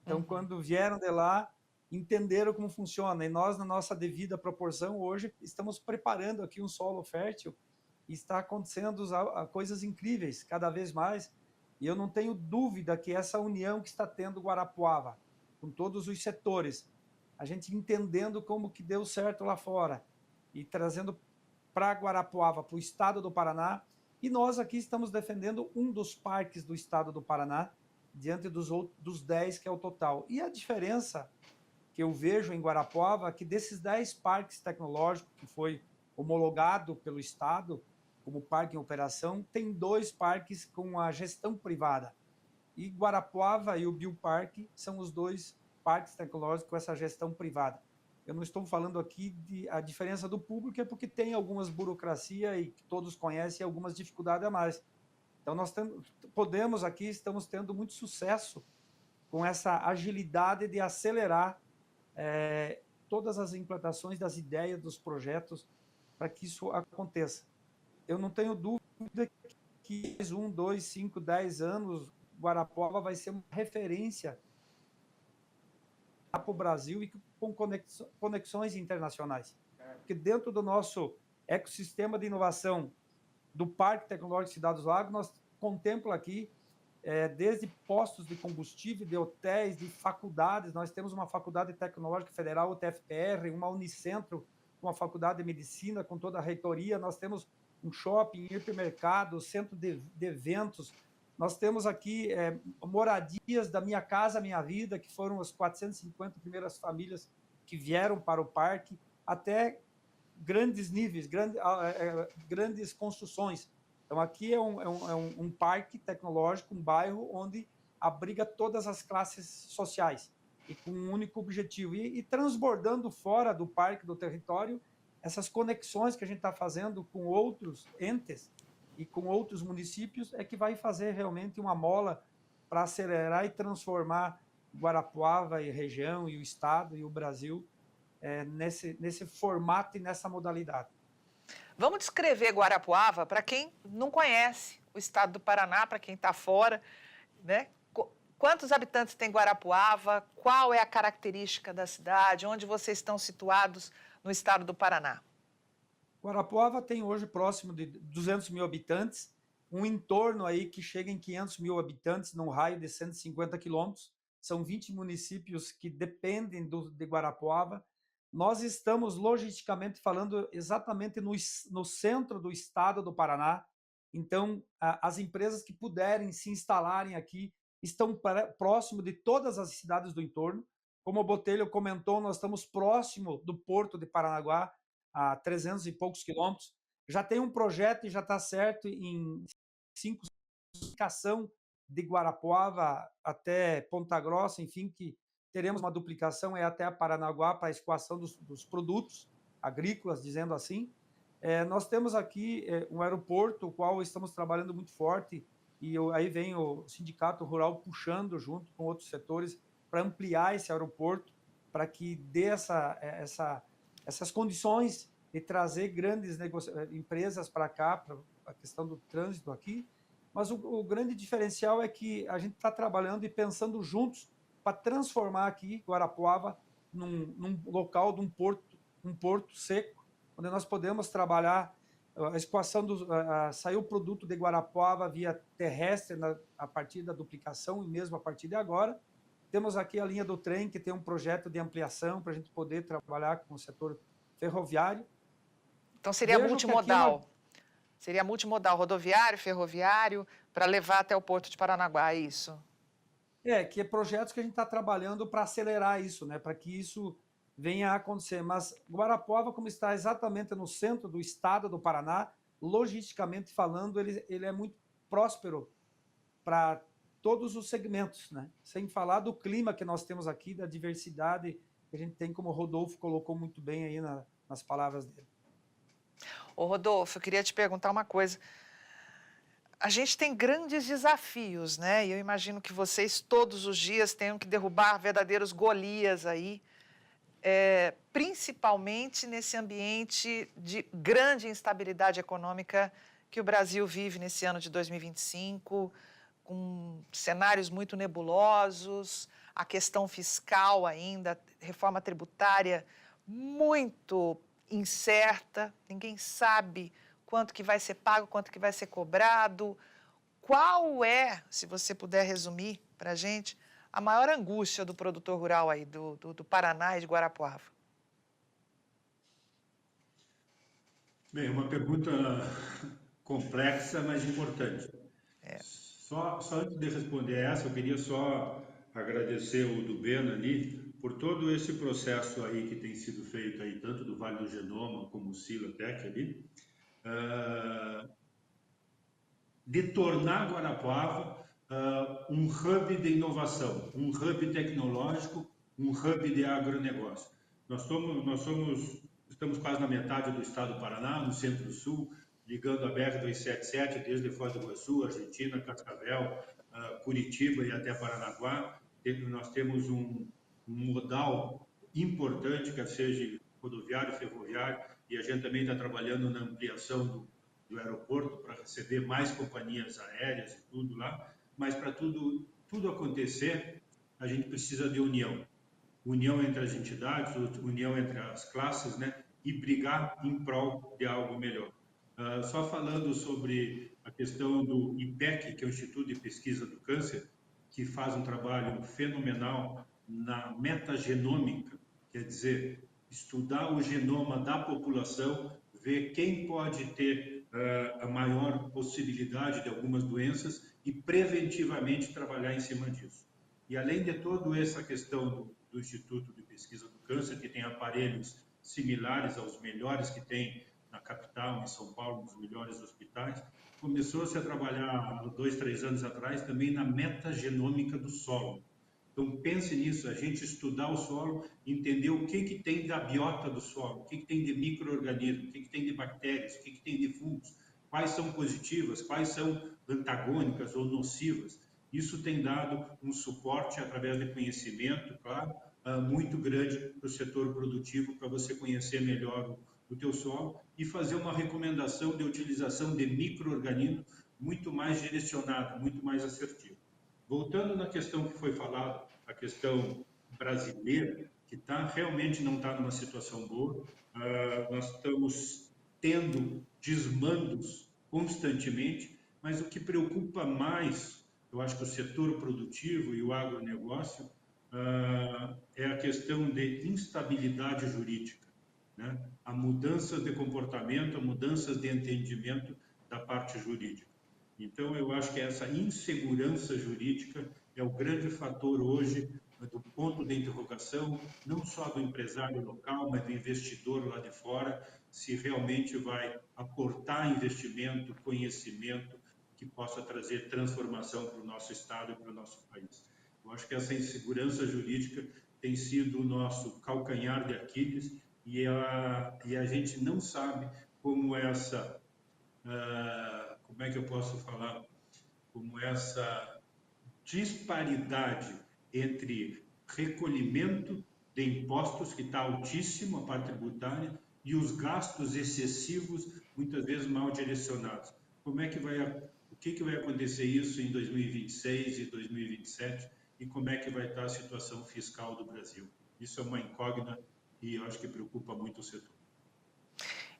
Então, quando vieram de lá, entenderam como funciona. E nós, na nossa devida proporção, hoje, estamos preparando aqui um solo fértil e está acontecendo coisas incríveis, cada vez mais. E eu não tenho dúvida que essa união que está tendo Guarapuava, com todos os setores, a gente entendendo como que deu certo lá fora e trazendo para Guarapuava, para o estado do Paraná, e nós aqui estamos defendendo um dos parques do estado do Paraná, diante dos 10 que é o total. E a diferença que eu vejo em Guarapuava é que desses 10 parques tecnológicos que foi homologado pelo estado como parque em operação, tem 2 parques com a gestão privada. E Guarapuava e o Bioparque são os 2 parques tecnológicos com essa gestão privada. Eu não estou falando aqui de a diferença do público, é porque tem algumas burocracia e que todos conhecem algumas dificuldades a mais. Então, nós podemos aqui, estamos tendo muito sucesso com essa agilidade de acelerar todas as implantações das ideias, dos projetos, para que isso aconteça. Eu não tenho dúvida que 1, 2, 5, 10 anos, Guarapuava vai ser uma referência para o Brasil e com conexões internacionais. Porque dentro do nosso ecossistema de inovação do Parque Tecnológico Cidade dos Lagos, nós contemplamos aqui desde postos de combustível, de hotéis, de faculdades. Nós temos uma faculdade tecnológica federal, o TFPR, uma Unicentro, uma faculdade de medicina com toda a reitoria. Nós temos um shopping, hipermercado, centro de eventos. Nós temos aqui moradias da Minha Casa Minha Vida, que foram as 450 primeiras famílias que vieram para o parque, até grandes níveis, grandes construções. Então, aqui é um parque tecnológico, um bairro onde abriga todas as classes sociais e com um único objetivo. E transbordando fora do parque, do território, essas conexões que a gente está fazendo com outros entes e com outros municípios é que vai fazer realmente uma mola para acelerar e transformar Guarapuava e região, e o estado e o Brasil nesse formato e nessa modalidade. Vamos descrever Guarapuava para quem não conhece o estado do Paraná, para quem está fora, né? Quantos habitantes tem Guarapuava? Qual é a característica da cidade? Onde vocês estão situados no estado do Paraná? Guarapuava tem hoje próximo de 200 mil habitantes, um entorno aí que chega em 500 mil habitantes, num raio de 150 quilômetros. São 20 municípios que dependem de Guarapuava. Nós estamos, logisticamente falando, exatamente no centro do estado do Paraná. Então, as empresas que puderem se instalarem aqui estão próximo de todas as cidades do entorno. Como o Botelho comentou, nós estamos próximo do Porto de Paranaguá, a 300 e poucos quilômetros. Já tem um projeto e já está certo em 5 duplicação de Guarapuava até Ponta Grossa, enfim, que teremos uma duplicação até a Paranaguá para a escoação dos produtos agrícolas, dizendo assim. Nós temos aqui um aeroporto, o qual estamos trabalhando muito forte, e aí vem o Sindicato Rural puxando junto com outros setores para ampliar esse aeroporto, para que dê essas condições de trazer grandes empresas para cá, para a questão do trânsito aqui. Mas o grande diferencial é que a gente está trabalhando e pensando juntos para transformar aqui Guarapuava num local de um porto seco, onde nós podemos trabalhar a escoação sair o produto de Guarapuava via terrestre a partir da duplicação e mesmo a partir de agora. Temos aqui a linha do trem, que tem um projeto de ampliação para a gente poder trabalhar com o setor ferroviário. Então seria multimodal. Seria multimodal, rodoviário, ferroviário, para levar até o Porto de Paranaguá, é isso? Que é projetos que a gente está trabalhando para acelerar isso, né? Para que isso venha a acontecer. Mas Guarapuava, como está exatamente no centro do estado do Paraná, logisticamente falando, ele é muito próspero para todos os segmentos, né? Sem falar do clima que nós temos aqui, da diversidade que a gente tem, como o Rodolfo colocou muito bem aí nas palavras dele. Ô Rodolfo, eu queria te perguntar uma coisa. A gente tem grandes desafios, né? E eu imagino que vocês todos os dias tenham que derrubar verdadeiros Golias aí. principalmente nesse ambiente de grande instabilidade econômica que o Brasil vive nesse ano de 2025, com cenários muito nebulosos, a questão fiscal ainda, reforma tributária muito incerta, ninguém sabe quanto que vai ser pago, quanto que vai ser cobrado. Qual é, se você puder resumir para a gente, a maior angústia do produtor rural aí, do Paraná e de Guarapuava? Bem, uma pergunta complexa, mas importante. Só antes de responder essa, eu queria só agradecer o Dubena ali por todo esse processo aí que tem sido feito aí, tanto do Vale do Genoma como o Silatec ali, de tornar Guarapuava um hub de inovação, um hub tecnológico, um hub de agronegócio. Estamos quase na metade do estado do Paraná, no centro-sul, ligando a BR-277 desde Foz do Iguaçu, Argentina, Cascavel, Curitiba e até Paranaguá. Nós temos um modal importante, quer seja rodoviário, ferroviário, e a gente também está trabalhando na ampliação do aeroporto para receber mais companhias aéreas e tudo lá. Mas para tudo acontecer, a gente precisa de união. União entre as entidades, união entre as classes, né? E brigar em prol de algo melhor. Só falando sobre a questão do IPEC, que é o Instituto de Pesquisa do Câncer, que faz um trabalho fenomenal na metagenômica, quer dizer, estudar o genoma da população, ver quem pode ter a maior possibilidade de algumas doenças e preventivamente trabalhar em cima disso. E além de toda essa questão do Instituto de Pesquisa do Câncer, que tem aparelhos similares aos melhores que tem na capital, em São Paulo, nos melhores hospitais, começou-se a trabalhar, 2, 3 anos atrás, também na metagenômica do solo. Então, pense nisso, a gente estudar o solo, entender o que tem da biota do solo, o que tem de micro-organismos, o que tem de bactérias, o que tem de fungos, quais são positivas, quais são antagônicas ou nocivas. Isso tem dado um suporte através de conhecimento, claro, muito grande para o setor produtivo, para você conhecer melhor o teu solo e fazer uma recomendação de utilização de micro-organismos muito mais direcionada, muito mais assertiva. Voltando na questão que foi falada, a questão brasileira, que realmente não está numa situação boa, nós estamos tendo desmandos constantemente, mas o que preocupa mais, eu acho que o setor produtivo e o agronegócio, é a questão de instabilidade jurídica, né? A mudanças de comportamento, a mudanças de entendimento da parte jurídica. Então, eu acho que essa insegurança jurídica é o grande fator hoje do ponto de interrogação, não só do empresário local, mas do investidor lá de fora, se realmente vai aportar investimento, conhecimento que possa trazer transformação para o nosso Estado e para o nosso país. Eu acho que essa insegurança jurídica tem sido o nosso calcanhar de Aquiles e a gente não sabe como essa... como é que eu posso falar, como essa disparidade entre recolhimento de impostos, que está altíssimo, a parte tributária, e os gastos excessivos, muitas vezes mal direcionados. O que vai acontecer isso em 2026 e 2027 e como é que vai estar a situação fiscal do Brasil? Isso é uma incógnita e eu acho que preocupa muito o setor.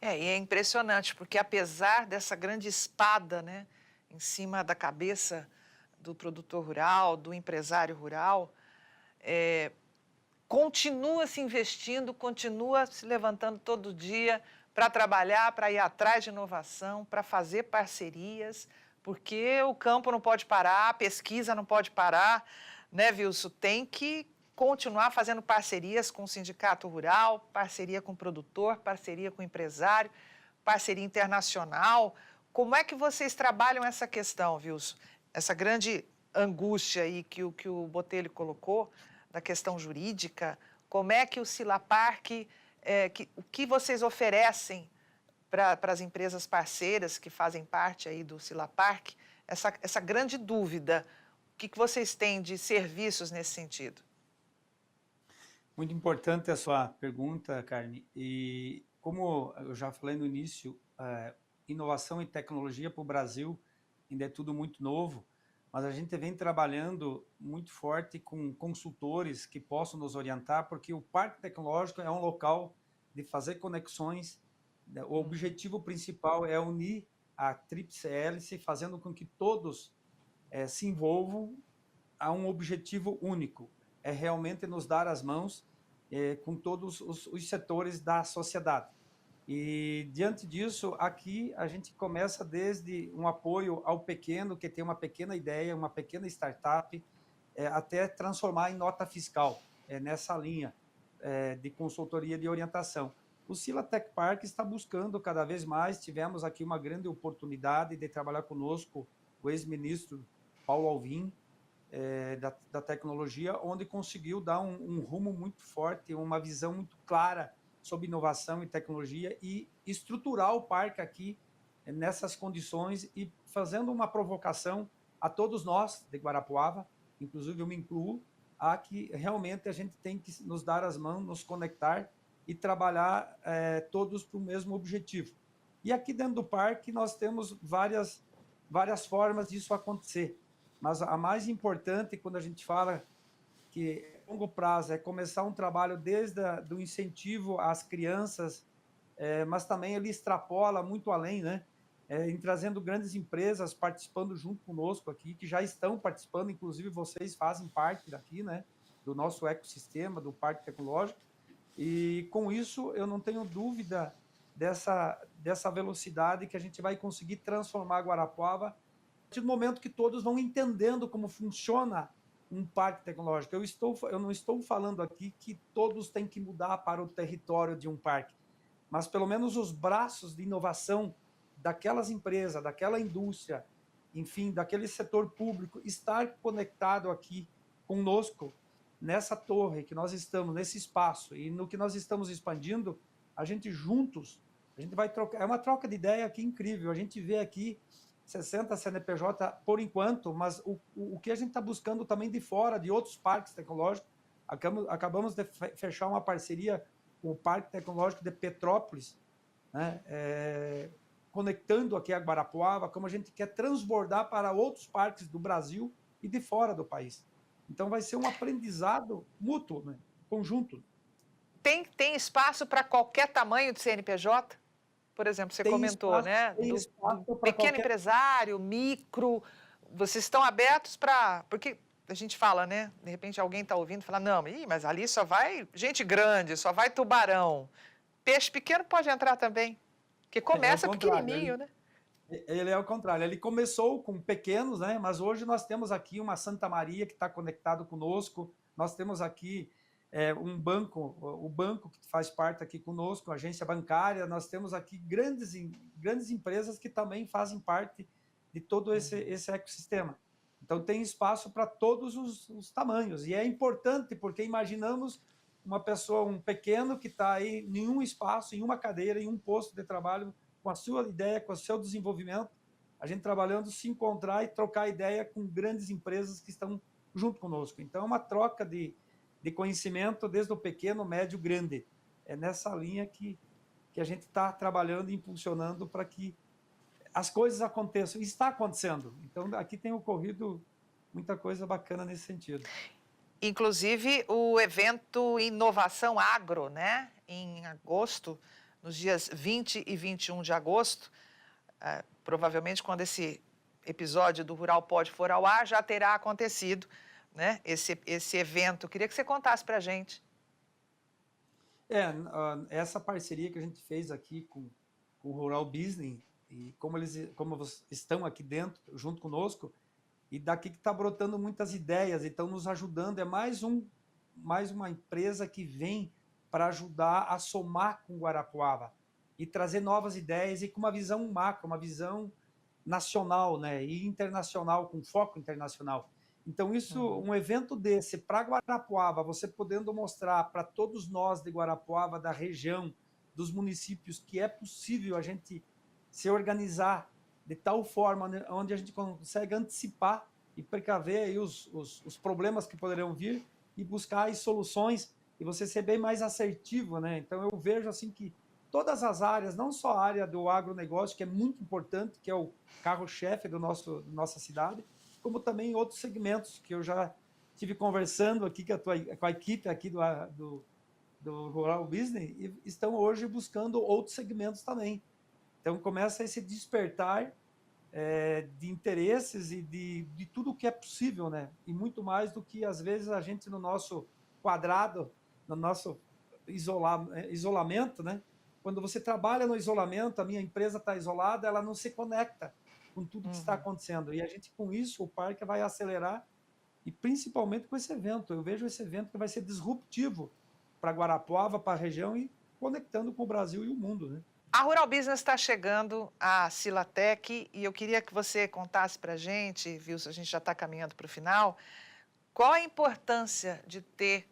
E é impressionante, porque apesar dessa grande espada, né, em cima da cabeça do produtor rural, do empresário rural, continua se investindo, continua se levantando todo dia para trabalhar, para ir atrás de inovação, para fazer parcerias, porque o campo não pode parar, a pesquisa não pode parar, né, Wilson? Tem que continuar fazendo parcerias com o sindicato rural, parceria com o produtor, parceria com o empresário, parceria internacional. Como é que vocês trabalham essa questão, Wilson? Essa grande angústia aí que o Botelho colocou, da questão jurídica, como é que o Silaparc, o que vocês oferecem para as empresas parceiras que fazem parte aí do Silaparc, essa grande dúvida, o que vocês têm de serviços nesse sentido? Muito importante a sua pergunta, Carme. E como eu já falei no início, inovação e tecnologia para o Brasil ainda é tudo muito novo, mas a gente vem trabalhando muito forte com consultores que possam nos orientar, porque o Parque Tecnológico é um local de fazer conexões. O objetivo principal é unir a tríplice hélice, fazendo com que todos se envolvam a um objetivo único, é realmente nos dar as mãos com todos os setores da sociedade. E, diante disso, aqui a gente começa desde um apoio ao pequeno, que tem uma pequena ideia, uma pequena startup, até transformar em nota fiscal, nessa linha de consultoria de orientação. O Sila Tech Park está buscando cada vez mais, tivemos aqui uma grande oportunidade de trabalhar conosco o ex-ministro Paulo Alvim, da tecnologia, onde conseguiu dar um rumo muito forte, uma visão muito clara sobre inovação e tecnologia e estruturar o parque aqui nessas condições e fazendo uma provocação a todos nós de Guarapuava, inclusive eu me incluo, a que realmente a gente tem que nos dar as mãos, nos conectar e trabalhar todos para o mesmo objetivo. E aqui dentro do parque nós temos várias formas disso acontecer, mas a mais importante, quando a gente fala que a longo prazo é começar um trabalho desde do incentivo às crianças, mas também ele extrapola muito além, né? Em trazendo grandes empresas participando junto conosco aqui, que já estão participando, inclusive vocês fazem parte daqui, né? Do nosso ecossistema, do Parque Tecnológico, e com isso eu não tenho dúvida dessa velocidade que a gente vai conseguir transformar Guarapuava a partir do momento que todos vão entendendo como funciona um parque tecnológico. Eu não estou falando aqui que todos têm que mudar para o território de um parque, mas pelo menos os braços de inovação daquelas empresas, daquela indústria, enfim, daquele setor público, estar conectado aqui conosco, nessa torre que nós estamos, nesse espaço, e no que nós estamos expandindo, a gente juntos, a gente vai trocar, é uma troca de ideia aqui incrível, a gente vê aqui 60 CNPJ por enquanto, mas o que a gente está buscando também de fora, de outros parques tecnológicos, acabamos de fechar uma parceria com o Parque Tecnológico de Petrópolis, né, conectando aqui a Guarapuava, como a gente quer transbordar para outros parques do Brasil e de fora do país. Então vai ser um aprendizado mútuo, né, conjunto. Tem espaço para qualquer tamanho de CNPJ? Por exemplo, você comentou, né? Do pequeno empresário, micro. Vocês estão abertos para. Porque a gente fala, né? De repente alguém está ouvindo e fala: não, mas ali só vai gente grande, só vai tubarão. Peixe pequeno pode entrar também. Porque começa pequenininho, né? Ele é o contrário. Ele começou com pequenos, né? Mas hoje nós temos aqui uma Santa Maria que está conectado conosco. Nós temos aqui um banco, o banco que faz parte aqui conosco, a agência bancária, nós temos aqui grandes empresas que também fazem parte de todo esse ecossistema. Então tem espaço para todos os tamanhos, e é importante porque imaginamos uma pessoa, um pequeno que está aí em um espaço, em uma cadeira, em um posto de trabalho, com a sua ideia, com o seu desenvolvimento, a gente trabalhando, se encontrar e trocar ideia com grandes empresas que estão junto conosco. Então é uma troca de conhecimento desde o pequeno, médio, grande. É nessa linha que a gente está trabalhando e impulsionando para que as coisas aconteçam. E está acontecendo. Então, aqui tem ocorrido muita coisa bacana nesse sentido. Inclusive, o evento Inovação Agro, né? Em agosto, nos dias 20 e 21 de agosto, provavelmente quando esse episódio do Rural Pod for ao ar, já terá acontecido, né? Esse evento. Queria que você contasse para a gente. Essa parceria que a gente fez aqui com o Rural Business, e como vocês estão aqui dentro, junto conosco, e daqui que está brotando muitas ideias, e estão nos ajudando, é mais uma empresa que vem para ajudar a somar com Guarapuava, e trazer novas ideias, e com uma visão macro, uma visão nacional, né, e internacional, com foco internacional. Então, um evento desse, para Guarapuava, você podendo mostrar para todos nós de Guarapuava, da região, dos municípios, que é possível a gente se organizar de tal forma onde a gente consegue antecipar e precaver aí os problemas que poderão vir e buscar as soluções e você ser bem mais assertivo, né? Então eu vejo assim que todas as áreas, não só a área do agronegócio, que é muito importante, que é o carro-chefe da nossa cidade, como também outros segmentos que eu já estive conversando aqui com a equipe aqui do Rural Business e estão hoje buscando outros segmentos também. Então começa esse despertar de interesses e de tudo o que é possível, né? E muito mais do que, às vezes, a gente no nosso quadrado, no nosso isolamento, né? Quando você trabalha no isolamento, a minha empresa está isolada, ela não se conecta com tudo que está acontecendo. E a gente, com isso, o parque vai acelerar, e principalmente com esse evento. Eu vejo esse evento que vai ser disruptivo para Guarapuava, para a região e conectando com o Brasil e o mundo, né? A Rural Business está chegando à Silatec e eu queria que você contasse para a gente, Wilson, a gente já está caminhando para o final, qual a importância de ter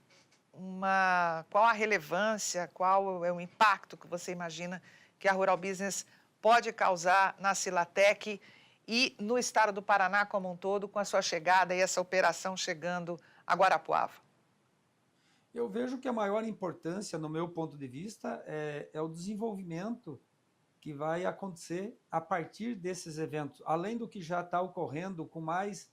qual a relevância, qual é o impacto que você imagina que a Rural Business pode causar na Silatec e no estado do Paraná como um todo, com a sua chegada e essa operação chegando a Guarapuava? Eu vejo que a maior importância, no meu ponto de vista, é o desenvolvimento que vai acontecer a partir desses eventos, além do que já está ocorrendo com mais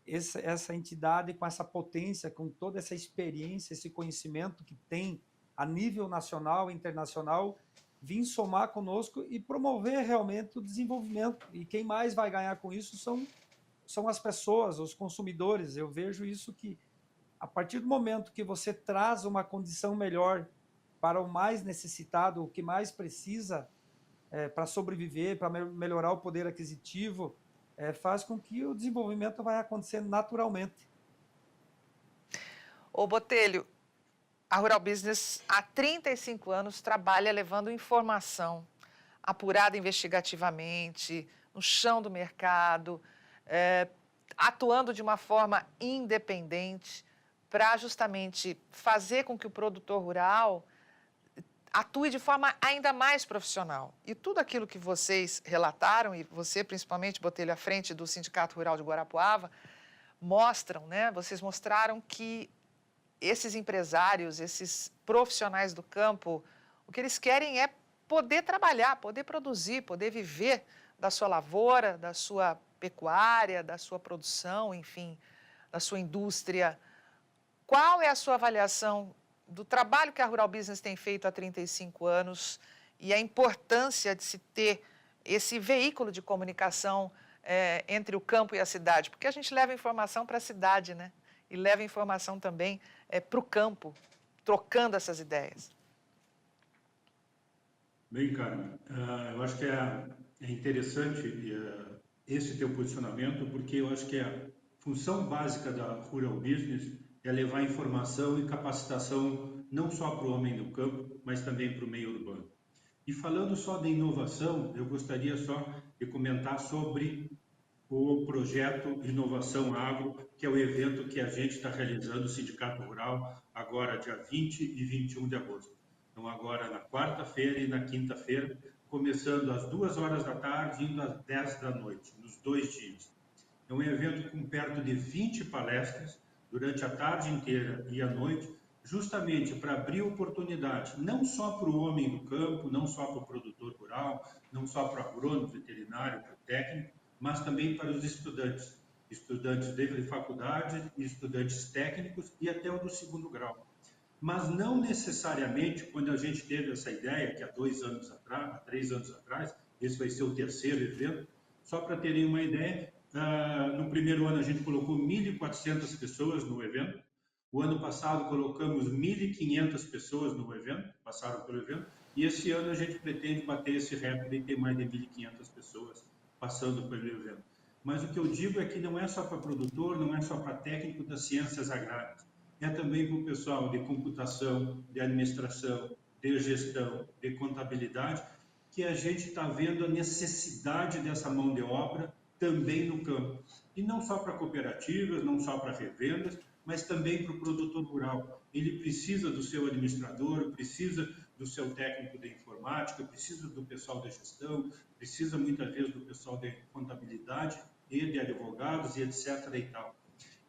essa entidade, com essa potência, com toda essa experiência, esse conhecimento que tem a nível nacional e internacional, vir somar conosco e promover realmente o desenvolvimento. E quem mais vai ganhar com isso são as pessoas, os consumidores. Eu vejo isso que, a partir do momento que você traz uma condição melhor para o mais necessitado, o que mais precisa para sobreviver, para melhorar o poder aquisitivo, faz com que o desenvolvimento vai acontecer naturalmente. Ô Botelho, a Rural Business há 35 anos trabalha levando informação apurada investigativamente, no chão do mercado, atuando de uma forma independente para justamente fazer com que o produtor rural atue de forma ainda mais profissional. E tudo aquilo que vocês relataram, e você principalmente, Botelho, à frente do Sindicato Rural de Guarapuava, mostram, né? Vocês mostraram que esses empresários, esses profissionais do campo, o que eles querem é poder trabalhar, poder produzir, poder viver da sua lavoura, da sua pecuária, da sua produção, enfim, da sua indústria. Qual é a sua avaliação do trabalho que a Rural Business tem feito há 35 anos e a importância de se ter esse veículo de comunicação entre o campo e a cidade? Porque a gente leva informação para a cidade, né? E leva informação também para o campo, trocando essas ideias. Bem, Carmen, eu acho que é interessante esse teu posicionamento, porque eu acho que a função básica da Rural Business é levar informação e capacitação não só para o homem do campo, mas também para o meio urbano. E falando só de inovação, eu gostaria só de comentar sobre o projeto Inovação Agro, que é o evento que a gente está realizando, o Sindicato Rural, agora dia 20 e 21 de agosto. Então, agora na quarta-feira e na quinta-feira, começando às 2 horas da tarde e indo às 10 da noite, nos 2 dias. É um evento com perto de 20 palestras, durante a tarde inteira e à noite, justamente para abrir oportunidade, não só para o homem do campo, não só para o produtor rural, não só para o agrônomo, veterinário, para o técnico, mas também para os estudantes de faculdade, estudantes técnicos e até o do segundo grau. Mas não necessariamente, quando a gente teve essa ideia, que há 3 anos atrás, esse vai ser o terceiro evento, só para terem uma ideia, no primeiro ano a gente colocou 1.400 pessoas no evento, o ano passado colocamos 1.500 pessoas no evento, passaram pelo evento, e esse ano a gente pretende bater esse recorde e ter mais de 1.500 pessoas passando pelo evento. Mas o que eu digo é que não é só para produtor, não é só para técnico das ciências agrárias, é também para o pessoal de computação, de administração, de gestão, de contabilidade, que a gente está vendo a necessidade dessa mão de obra também no campo. E não só para cooperativas, não só para revendas, mas também para o produtor rural. Ele precisa do seu administrador, precisa do seu técnico de informática, precisa do pessoal da gestão, precisa muitas vezes do pessoal de contabilidade e de advogados e etc. e tal.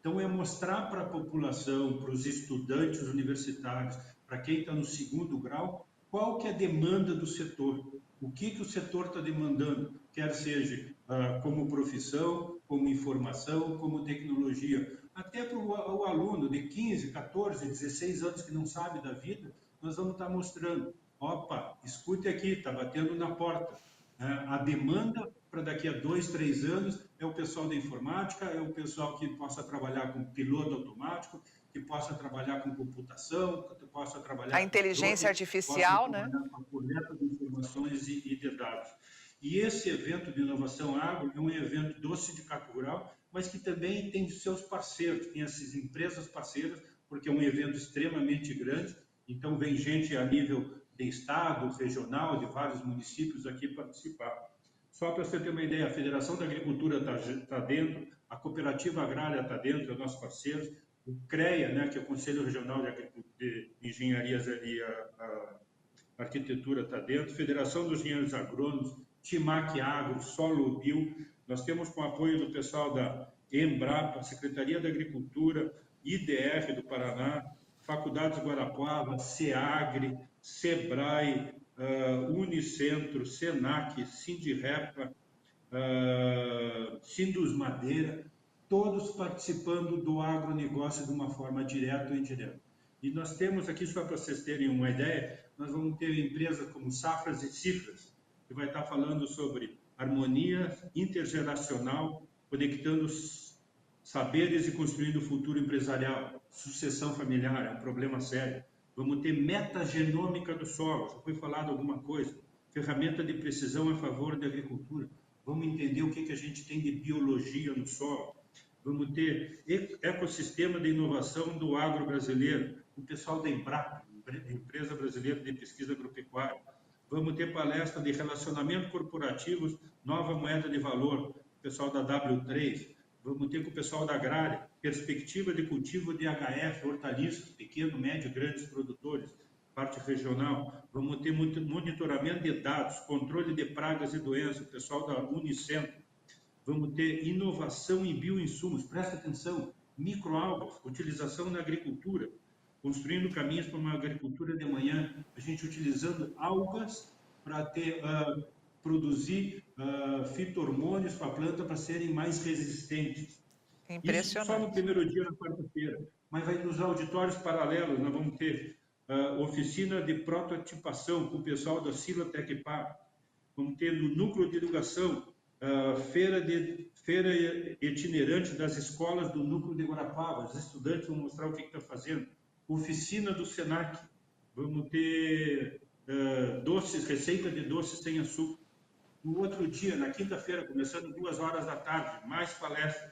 Então, é mostrar para a população, para os estudantes universitários, para quem está no segundo grau, qual que é a demanda do setor, o que o setor está demandando, quer seja como profissão, como informação, como tecnologia. Até para o aluno de 15, 14, 16 anos que não sabe da vida, nós vamos estar mostrando, opa, escute aqui, está batendo na porta. A demanda para daqui a 2, 3 anos é o pessoal da informática, é o pessoal que possa trabalhar com piloto automático, que possa trabalhar com computação, que possa trabalhar a inteligência artificial, né? Com a coleta de informações e de dados. E esse evento de inovação agro é um evento do Sindicato Rural, mas que também tem seus parceiros, tem essas empresas parceiras, porque é um evento extremamente grande, então vem gente a nível de estado, regional, de vários municípios aqui participar. Só para você ter uma ideia, a Federação da Agricultura está dentro, a Cooperativa Agrária está dentro, é nossos parceiros, o CREA, né, que é o Conselho Regional de Engenharias e a Arquitetura está dentro, Federação dos Engenheiros Agrônomos, Timac Agro, Solo Bio, nós temos com o apoio do pessoal da Embrapa, Secretaria da Agricultura, IDR do Paraná, Faculdades Guarapuava, SEAGRE, SEBRAE, Unicentro, SENAC, Sindirepa, Sindus Madeira, todos participando do agronegócio de uma forma direta ou indireta. E nós temos aqui, só para vocês terem uma ideia, nós vamos ter empresas como Safras e Cifras, que vai estar falando sobre harmonia intergeracional, conectando os saberes e construindo o futuro empresarial. Sucessão familiar é um problema sério. Vamos ter metagenômica do solo, já foi falado alguma coisa. Ferramenta de precisão a favor da agricultura. Vamos entender o que a gente tem de biologia no solo. Vamos ter ecossistema de inovação do agro brasileiro, o pessoal da Embrapa, Empresa Brasileira de Pesquisa Agropecuária. Vamos ter palestra de relacionamento corporativos, nova moeda de valor, o pessoal da W3. Vamos ter com o pessoal da agrária, perspectiva de cultivo de HF, hortaliças, pequeno, médio, grandes produtores, parte regional. Vamos ter monitoramento de dados, controle de pragas e doenças, o pessoal da Unicentro. Vamos ter inovação em bioinsumos, presta atenção, microalgas, utilização na agricultura, construindo caminhos para uma agricultura de manhã, a gente utilizando algas para produzir fito-hormônios para a planta para serem mais resistentes. Impressionante. Isso só no primeiro dia, na quarta-feira. Mas vai nos auditórios paralelos, nós vamos ter oficina de prototipação com o pessoal da Sila Tecpar, vamos ter no núcleo de educação, feira itinerante das escolas do núcleo de Guarapuava, os estudantes vão mostrar o que está fazendo, oficina do Senac, vamos ter doces, receita de doces sem açúcar. No outro dia, na quinta-feira, começando 2 horas da tarde, mais palestras.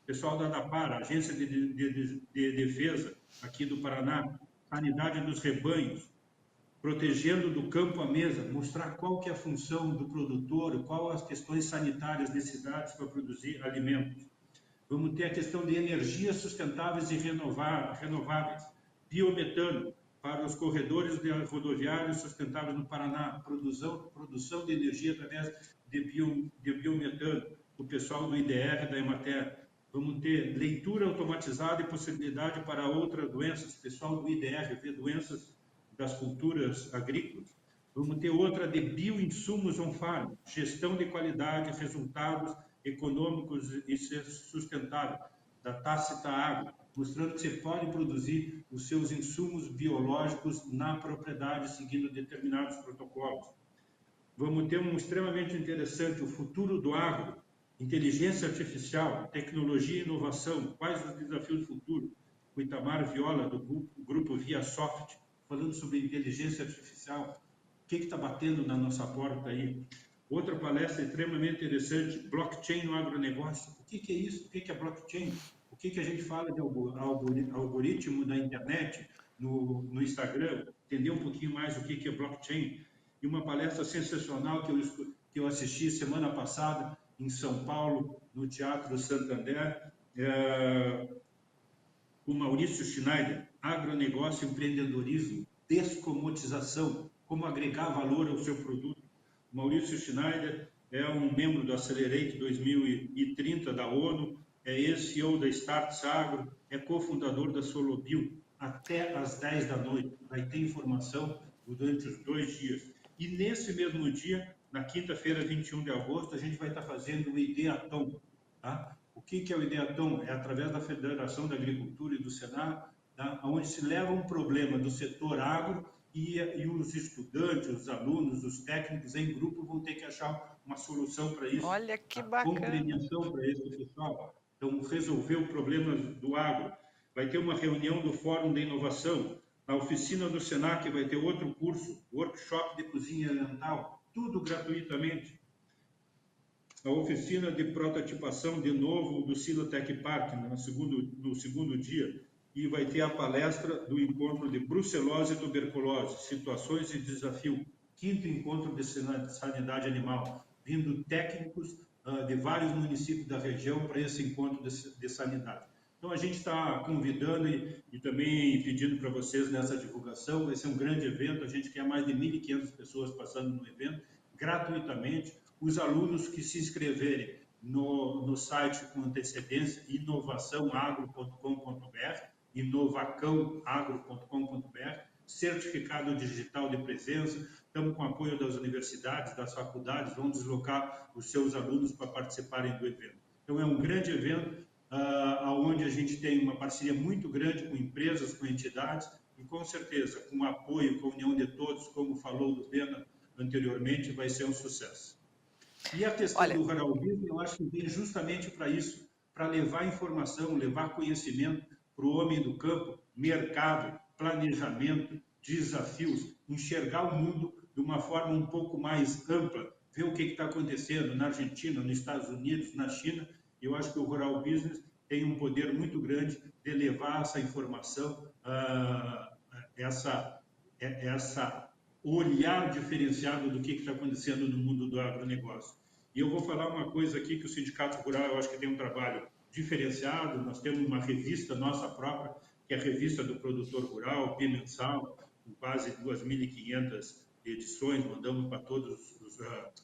Pessoal da ADAPAR, Agência de Defesa aqui do Paraná, sanidade dos rebanhos, protegendo do campo à mesa, mostrar qual que é a função do produtor, qual as questões sanitárias necessárias para produzir alimentos. Vamos ter a questão de energias sustentáveis e renováveis, biometano, para os corredores rodoviários sustentáveis no Paraná, produção de energia através de biometano, o pessoal do IDR, da Emater. Vamos ter leitura automatizada e possibilidade para outras doenças, pessoal do IDR, vê doenças das culturas agrícolas. Vamos ter outra de bioinsumos on-farm, gestão de qualidade, resultados econômicos e sustentável, da Tácita Agro, mostrando que você pode produzir os seus insumos biológicos na propriedade, seguindo determinados protocolos. Vamos ter um extremamente interessante, o futuro do agro, inteligência artificial, tecnologia e inovação, quais os desafios do futuro? O Itamar Viola, do grupo ViaSoft, falando sobre inteligência artificial, o que está batendo na nossa porta aí? Outra palestra extremamente interessante, blockchain no agronegócio. O que é isso? O que é blockchain? O que a gente fala de algoritmo da internet, no Instagram? Entender um pouquinho mais o que é blockchain. E uma palestra sensacional que eu assisti semana passada em São Paulo, no Teatro Santander, com Maurício Schneider, agronegócio, empreendedorismo, descomotização, como agregar valor ao seu produto. Maurício Schneider é um membro do Accelerate 2030 da ONU, é ex-CEO da Starts Agro, é cofundador da Solobio, até às 10 da noite. Vai ter informação durante os 2 dias. E nesse mesmo dia, na quinta-feira, 21 de agosto, a gente vai estar fazendo o Ideatom. Tá? O que é o Ideatom? É através da Federação da Agricultura e do Senar, tá? Onde se leva um problema do setor agro e os estudantes, os alunos, os técnicos em grupo vão ter que achar uma solução para isso. Olha que a bacana. compreensão para esse pessoal. Então, resolver o problema do agro. Vai ter uma reunião do Fórum da Inovação. Na oficina do Senac vai ter outro curso, workshop de cozinha oriental, tudo gratuitamente. A oficina de prototipação, de novo, do Silotech Park, no segundo dia. E vai ter a palestra do encontro de brucelose e tuberculose, situações e desafio. 5º encontro de sanidade animal, vindo técnicos de vários municípios da região para esse encontro de sanidade. Então, a gente está convidando e também pedindo para vocês nessa divulgação. Vai ser um grande evento, a gente quer mais de 1.500 pessoas passando no evento, gratuitamente. Os alunos que se inscreverem no site com antecedência, inovaçãoagro.com.br, inovacãoagro.com.br, certificado digital de presença. Estamos com apoio das universidades, das faculdades, vão deslocar os seus alunos para participarem do evento. Então, é um grande evento, onde a gente tem uma parceria muito grande com empresas, com entidades, e com certeza, com apoio, com a união de todos, como falou o Bena anteriormente, vai ser um sucesso. E a questão do Rural Business, eu acho que vem justamente para isso, para levar informação, levar conhecimento para o homem do campo, mercado, planejamento, desafios, enxergar o mundo de uma forma um pouco mais ampla, ver o que está acontecendo na Argentina, nos Estados Unidos, na China. Eu acho que o Rural Business tem um poder muito grande de levar essa informação, essa olhar diferenciado do que está acontecendo no mundo do agronegócio. E eu vou falar uma coisa aqui que o Sindicato Rural, eu acho que tem um trabalho diferenciado. Nós temos uma revista nossa própria, que é a Revista do Produtor Rural, bimensal, com quase 2.500 edições, mandamos para todas as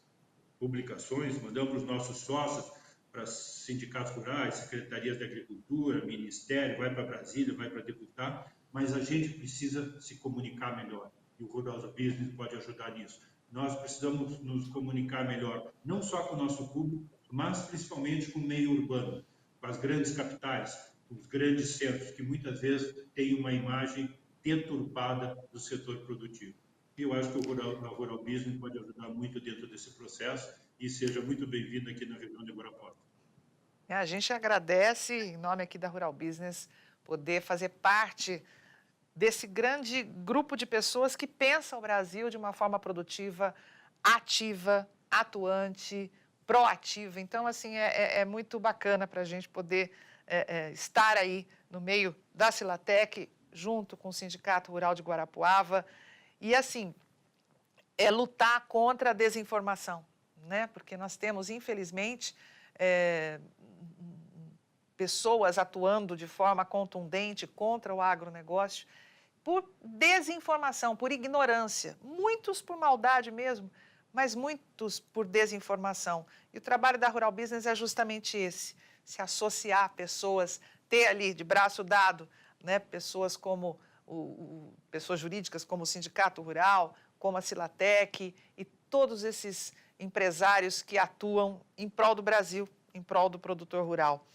publicações, mandamos para os nossos sócios, para sindicatos rurais, secretarias de agricultura, ministério, vai para Brasília, vai para deputado, mas a gente precisa se comunicar melhor, e o Rural Business pode ajudar nisso. Nós precisamos nos comunicar melhor, não só com o nosso público, mas principalmente com o meio urbano, com as grandes capitais, com os grandes centros, que muitas vezes têm uma imagem deturpada do setor produtivo. E eu acho que o Rural Business pode ajudar muito dentro desse processo, e seja muito bem-vindo aqui na região de Guarapuava. A gente agradece, em nome aqui da Rural Business, poder fazer parte desse grande grupo de pessoas que pensam o Brasil de uma forma produtiva, ativa, atuante, proativa. Então, assim, é muito bacana para a gente poder estar aí no meio da Silatec, junto com o Sindicato Rural de Guarapuava, e, assim, lutar contra a desinformação, né? Porque nós temos, infelizmente, pessoas atuando de forma contundente contra o agronegócio por desinformação, por ignorância. Muitos por maldade mesmo, mas muitos por desinformação. E o trabalho da Rural Business é justamente esse, se associar a pessoas, ter ali de braço dado, né, pessoas como pessoas jurídicas como o Sindicato Rural, como a Silatec e todos esses empresários que atuam em prol do Brasil, em prol do produtor rural.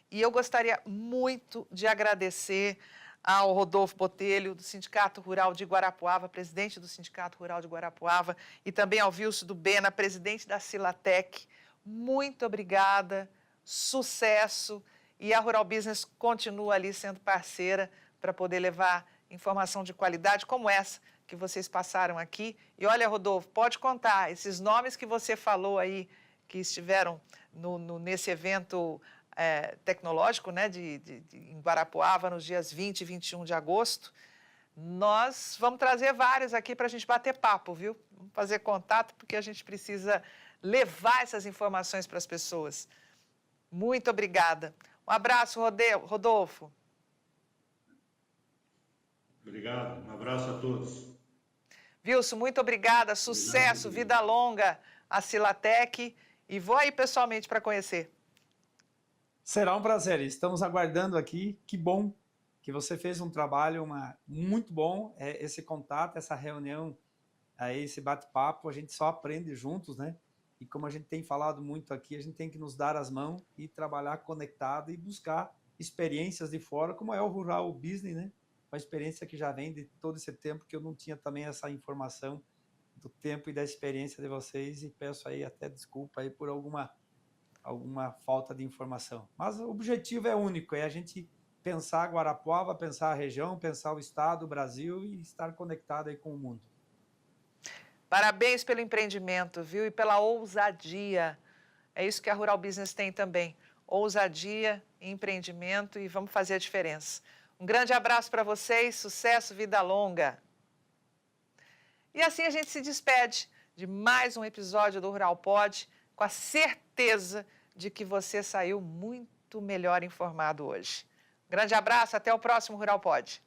E eu gostaria muito de agradecer ao Rodolfo Botelho, do Sindicato Rural de Guarapuava, presidente do Sindicato Rural de Guarapuava, e também ao Vilso do Bena, presidente da Silatec. Muito obrigada, sucesso, e a Rural Business continua ali sendo parceira para poder levar informação de qualidade como essa que vocês passaram aqui. E olha, Rodolfo, pode contar, esses nomes que você falou aí, que estiveram nesse evento tecnológico, né, em Guarapuava, nos dias 20 e 21 de agosto, nós vamos trazer vários aqui para a gente bater papo, viu? Vamos fazer contato, porque a gente precisa levar essas informações para as pessoas. Muito obrigada. Um abraço, Rodolfo. Obrigado, um abraço a todos. Vilso, muito obrigada, sucesso, vida longa à Silatec, e vou aí pessoalmente para conhecer. Será um prazer. Estamos aguardando aqui. Que bom que você fez um trabalho muito bom. Esse contato, essa reunião, esse bate-papo, a gente só aprende juntos, né? E como a gente tem falado muito aqui, a gente tem que nos dar as mãos e trabalhar conectado e buscar experiências de fora, como é o Rural Business, né? Uma experiência que já vem de todo esse tempo, que eu não tinha também essa informação do tempo e da experiência de vocês, e peço aí até desculpa aí por alguma falta de informação. Mas o objetivo é único, é a gente pensar Guarapuava, pensar a região, pensar o estado, o Brasil e estar conectado aí com o mundo. Parabéns pelo empreendimento, viu? E pela ousadia. É isso que a Rural Business tem também. Ousadia, empreendimento, e vamos fazer a diferença. Um grande abraço para vocês, sucesso, vida longa. E assim a gente se despede de mais um episódio do Rural Pod, com a certeza de que você saiu muito melhor informado hoje. Grande abraço, até o próximo Rural Pod.